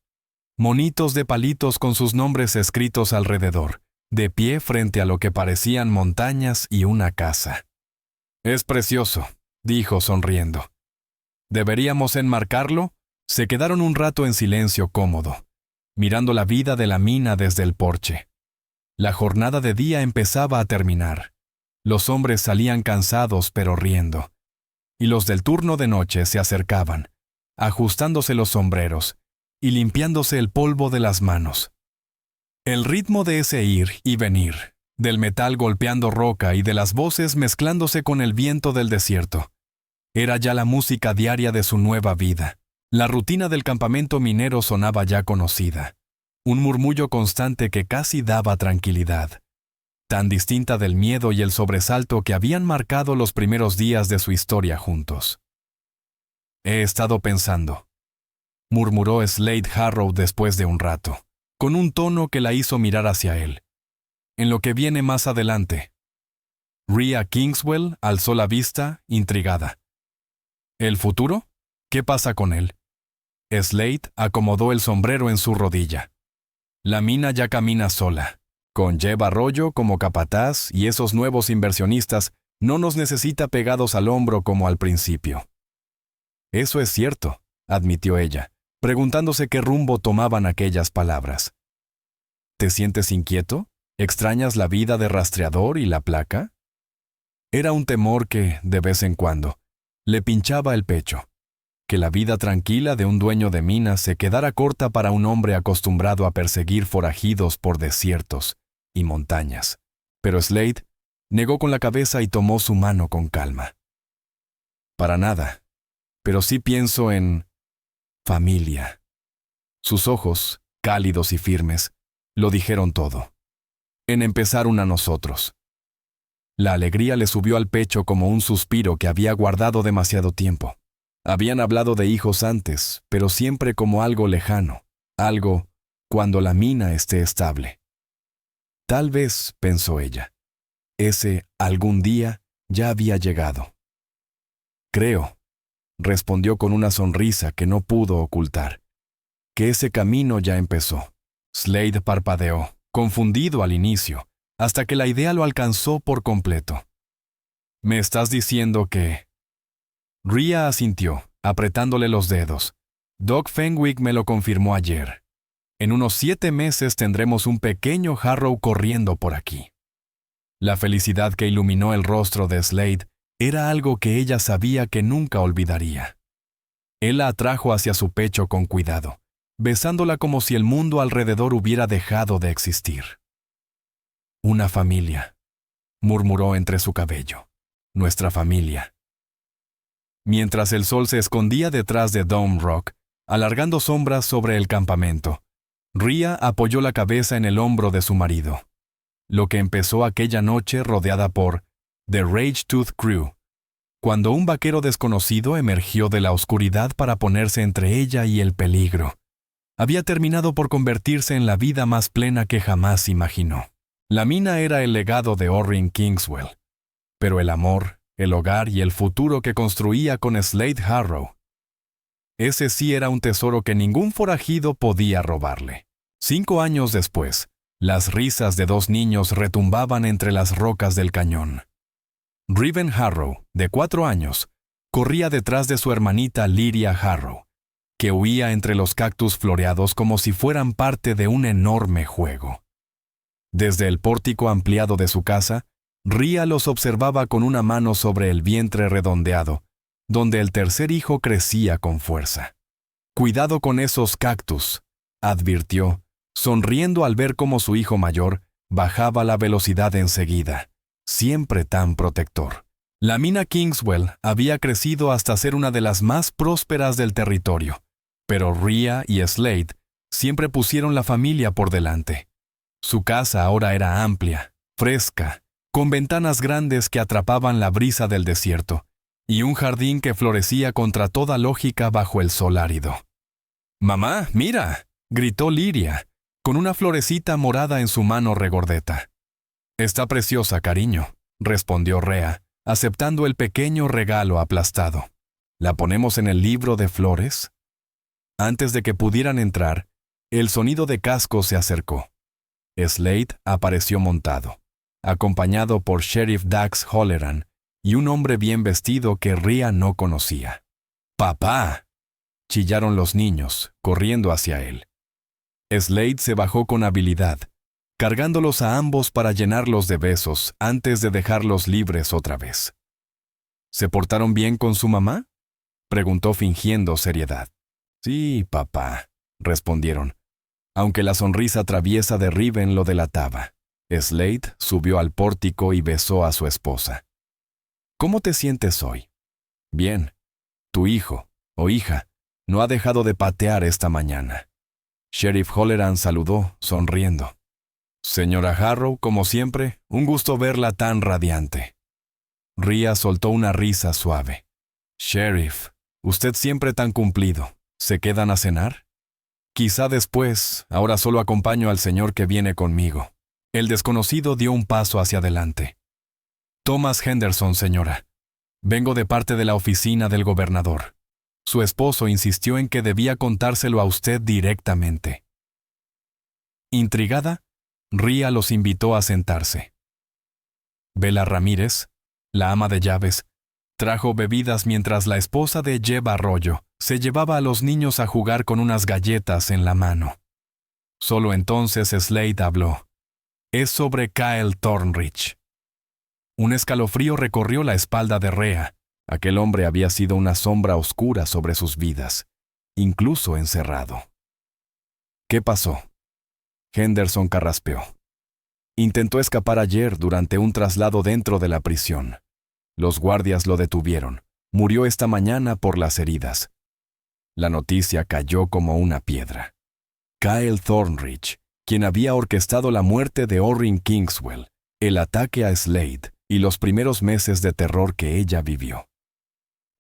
Monitos de palitos con sus nombres escritos alrededor, de pie frente a lo que parecían montañas y una casa. «Es precioso», dijo sonriendo. «¿Deberíamos enmarcarlo?» Se quedaron un rato en silencio cómodo, mirando la vida de la mina desde el porche. La jornada de día empezaba a terminar. Los hombres salían cansados pero riendo, y los del turno de noche se acercaban, ajustándose los sombreros y limpiándose el polvo de las manos. El ritmo de ese ir y venir, del metal golpeando roca y de las voces mezclándose con el viento del desierto, era ya la música diaria de su nueva vida. La rutina del campamento minero sonaba ya conocida, un murmullo constante que casi daba tranquilidad, tan distinta del miedo y el sobresalto que habían marcado los primeros días de su historia juntos. «He estado pensando», murmuró Slade Harrow después de un rato. con un tono que la hizo mirar hacia él. En lo que viene más adelante. Rhea Kingswell alzó la vista, intrigada. ¿El futuro? ¿Qué pasa con él? Slade acomodó el sombrero en su rodilla. La mina ya camina sola. Con Jeb Arroyo como capataz y esos nuevos inversionistas, no nos necesita pegados al hombro como al principio. Eso es cierto, admitió ella, preguntándose qué rumbo tomaban aquellas palabras. ¿Te sientes inquieto? ¿Extrañas la vida de rastreador y la placa? Era un temor que, de vez en cuando, le pinchaba el pecho. Que la vida tranquila de un dueño de minas se quedara corta para un hombre acostumbrado a perseguir forajidos por desiertos y montañas. Pero Slade negó con la cabeza y tomó su mano con calma. Para nada, pero sí pienso en familia. Sus ojos, cálidos y firmes, lo dijeron todo. En empezar una nosotros. La alegría le subió al pecho como un suspiro que había guardado demasiado tiempo. Habían hablado de hijos antes, pero siempre como algo lejano, algo cuando la mina esté estable. Tal vez, pensó ella, ese algún día ya había llegado. Creo, respondió con una sonrisa que no pudo ocultar, que ese camino ya empezó. Slade parpadeó, confundido al inicio, hasta que la idea lo alcanzó por completo. ¿Me estás diciendo que...? Rhea asintió, apretándole los dedos. Doc Fenwick me lo confirmó ayer. En unos 7 meses tendremos un pequeño Harrow corriendo por aquí. La felicidad que iluminó el rostro de Slade era algo que ella sabía que nunca olvidaría. Él la atrajo hacia su pecho con cuidado, besándola como si el mundo alrededor hubiera dejado de existir. Una familia, murmuró entre su cabello. Nuestra familia. Mientras el sol se escondía detrás de Dome Rock, alargando sombras sobre el campamento, Rhea apoyó la cabeza en el hombro de su marido. Lo que empezó aquella noche rodeada por The Rage-Tooth Crew, cuando un vaquero desconocido emergió de la oscuridad para ponerse entre ella y el peligro, había terminado por convertirse en la vida más plena que jamás imaginó. La mina era el legado de Orrin Kingswell, pero el amor, el hogar y el futuro que construía con Slade Harrow, ese sí era un tesoro que ningún forajido podía robarle. 5 años después, las risas de 2 niños retumbaban entre las rocas del cañón. Riven Harrow, de 4 años, corría detrás de su hermanita Lyria Harrow, que huía entre los cactus floreados como si fueran parte de un enorme juego. Desde el pórtico ampliado de su casa, Rhea los observaba con una mano sobre el vientre redondeado, donde el tercer hijo crecía con fuerza. «Cuidado con esos cactus», advirtió, sonriendo al ver cómo su hijo mayor bajaba la velocidad enseguida, siempre tan protector. La mina Kingswell había crecido hasta ser una de las más prósperas del territorio, pero Rhea y Slade siempre pusieron la familia por delante. Su casa ahora era amplia, fresca, con ventanas grandes que atrapaban la brisa del desierto, y un jardín que florecía contra toda lógica bajo el sol árido. «¡Mamá, mira!», gritó Lyria, con una florecita morada en su mano regordeta. «Está preciosa, cariño», respondió Rhea, aceptando el pequeño regalo aplastado. «¿La ponemos en el libro de flores?» Antes de que pudieran entrar, el sonido de cascos se acercó. Slade apareció montado, acompañado por Sheriff Dax Holleran y un hombre bien vestido que Rhea no conocía. «¡Papá!», chillaron los niños, corriendo hacia él. Slade se bajó con habilidad, cargándolos a ambos para llenarlos de besos antes de dejarlos libres otra vez. «¿Se portaron bien con su mamá?», preguntó fingiendo seriedad. «Sí, papá», respondieron, aunque la sonrisa traviesa de Riven lo delataba. Slade subió al pórtico y besó a su esposa. «¿Cómo te sientes hoy?» «Bien. Tu hijo, o hija, no ha dejado de patear esta mañana». Sheriff Holleran saludó, sonriendo. «Señora Harrow, como siempre, un gusto verla tan radiante». Rhea soltó una risa suave. «Sheriff, usted siempre tan cumplido. ¿Se quedan a cenar?» Quizá después, ahora solo acompaño al señor que viene conmigo. El desconocido dio un paso hacia adelante. Thomas Henderson, señora. Vengo de parte de la oficina del gobernador. Su esposo insistió en que debía contárselo a usted directamente. Intrigada, Ria los invitó a sentarse. Bella Ramírez, la ama de llaves, trajo bebidas mientras la esposa de Jeb Arroyo se llevaba a los niños a jugar con unas galletas en la mano. Solo entonces Slade habló. Es sobre Kyle Thornridge. Un escalofrío recorrió la espalda de Rea. Aquel hombre había sido una sombra oscura sobre sus vidas, incluso encerrado. ¿Qué pasó? Henderson carraspeó. Intentó escapar ayer durante un traslado dentro de la prisión. Los guardias lo detuvieron. Murió esta mañana por las heridas. La noticia cayó como una piedra. Kyle Thornridge, quien había orquestado la muerte de Orrin Kingswell, el ataque a Slade y los primeros meses de terror que ella vivió.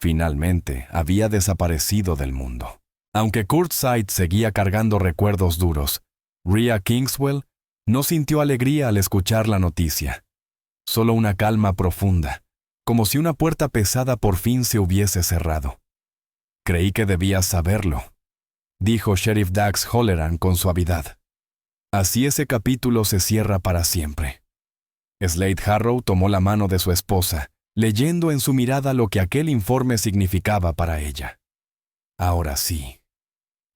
Finalmente, había desaparecido del mundo. Aunque Kurt Seid seguía cargando recuerdos duros, Ria Kingswell no sintió alegría al escuchar la noticia. Solo una calma profunda, como si una puerta pesada por fin se hubiese cerrado. Creí que debías saberlo, dijo Sheriff Dax Holleran con suavidad. Así ese capítulo se cierra para siempre. Slade Harrow tomó la mano de su esposa, leyendo en su mirada lo que aquel informe significaba para ella. Ahora sí.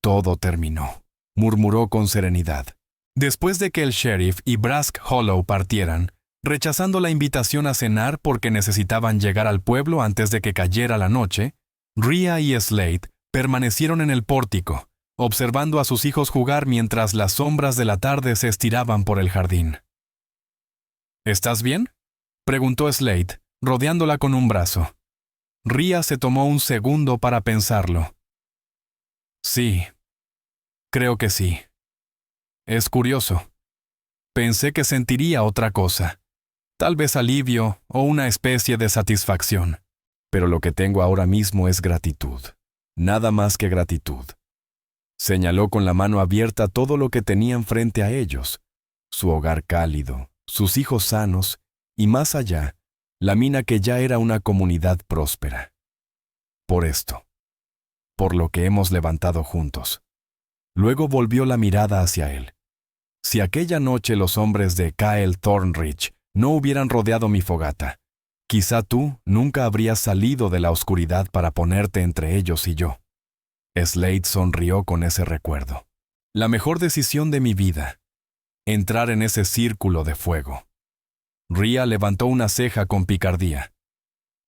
Todo terminó, murmuró con serenidad. Después de que el sheriff y Brask Hollow partieran, rechazando la invitación a cenar porque necesitaban llegar al pueblo antes de que cayera la noche, Ria y Slade permanecieron en el pórtico, observando a sus hijos jugar mientras las sombras de la tarde se estiraban por el jardín. ¿Estás bien?, preguntó Slade, rodeándola con un brazo. Ria se tomó un segundo para pensarlo. Sí, creo que sí. Es curioso. Pensé que sentiría otra cosa, tal vez alivio o una especie de satisfacción, pero lo que tengo ahora mismo es gratitud, nada más que gratitud. Señaló con la mano abierta todo lo que tenían frente a ellos, su hogar cálido, sus hijos sanos y más allá, la mina que ya era una comunidad próspera. Por esto, por lo que hemos levantado juntos. Luego volvió la mirada hacia él. Si aquella noche los hombres de Kyle Thornridge no hubieran rodeado mi fogata, quizá tú nunca habrías salido de la oscuridad para ponerte entre ellos y yo. Slade sonrió con ese recuerdo. La mejor decisión de mi vida. Entrar en ese círculo de fuego. Ria levantó una ceja con picardía.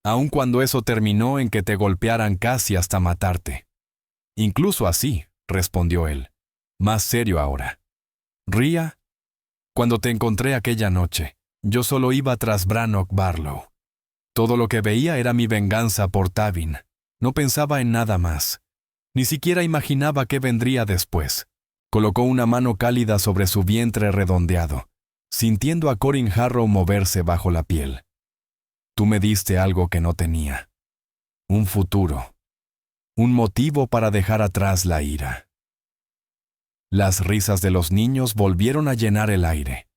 Aun cuando eso terminó en que te golpearan casi hasta matarte. Incluso así, respondió él, más serio ahora. Ria, cuando te encontré aquella noche, yo solo iba tras Brannock Barlow. Todo lo que veía era mi venganza por Tavin. No pensaba en nada más. Ni siquiera imaginaba qué vendría después. Colocó una mano cálida sobre su vientre redondeado, sintiendo a Corin Harrow moverse bajo la piel. Tú me diste algo que no tenía. Un futuro. Un motivo para dejar atrás la ira. Las risas de los niños volvieron a llenar el aire.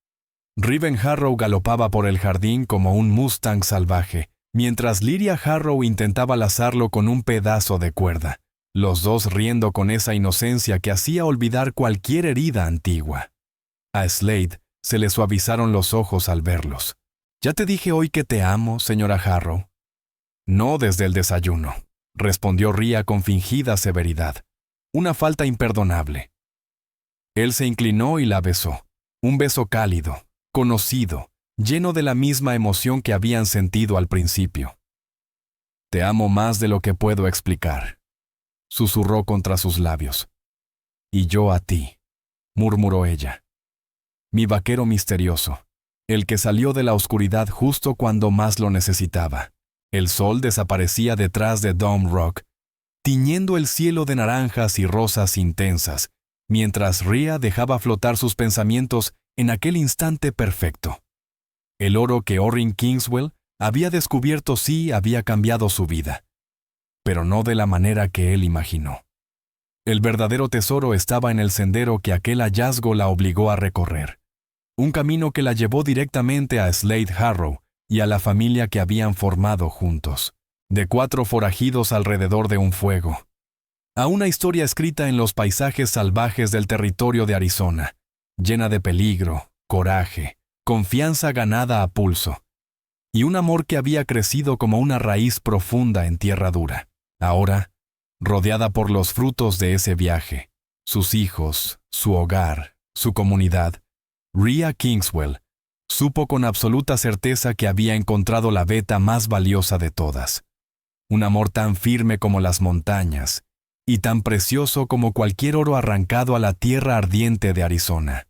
Riven Harrow galopaba por el jardín como un mustang salvaje, mientras Lyria Harrow intentaba lazarlo con un pedazo de cuerda, los dos riendo con esa inocencia que hacía olvidar cualquier herida antigua. A Slade se le suavizaron los ojos al verlos. ¿Ya te dije hoy que te amo, señora Harrow? No desde el desayuno, respondió Ria con fingida severidad. Una falta imperdonable. Él se inclinó y la besó. Un beso cálido, conocido, lleno de la misma emoción que habían sentido al principio. Te amo más de lo que puedo explicar, susurró contra sus labios. Y yo a ti, murmuró ella. Mi vaquero misterioso, el que salió de la oscuridad justo cuando más lo necesitaba. El sol desaparecía detrás de Dome Rock, tiñendo el cielo de naranjas y rosas intensas, mientras Ria dejaba flotar sus pensamientos en aquel instante perfecto. El oro que Orrin Kingswell había descubierto sí había cambiado su vida, pero no de la manera que él imaginó. El verdadero tesoro estaba en el sendero que aquel hallazgo la obligó a recorrer. Un camino que la llevó directamente a Slade Harrow y a la familia que habían formado juntos, de 4 forajidos alrededor de un fuego. A una historia escrita en los paisajes salvajes del territorio de Arizona, llena de peligro, coraje, confianza ganada a pulso, y un amor que había crecido como una raíz profunda en tierra dura. Ahora, rodeada por los frutos de ese viaje, sus hijos, su hogar, su comunidad, Rhea Kingswell supo con absoluta certeza que había encontrado la veta más valiosa de todas. Un amor tan firme como las montañas y tan precioso como cualquier oro arrancado a la tierra ardiente de Arizona.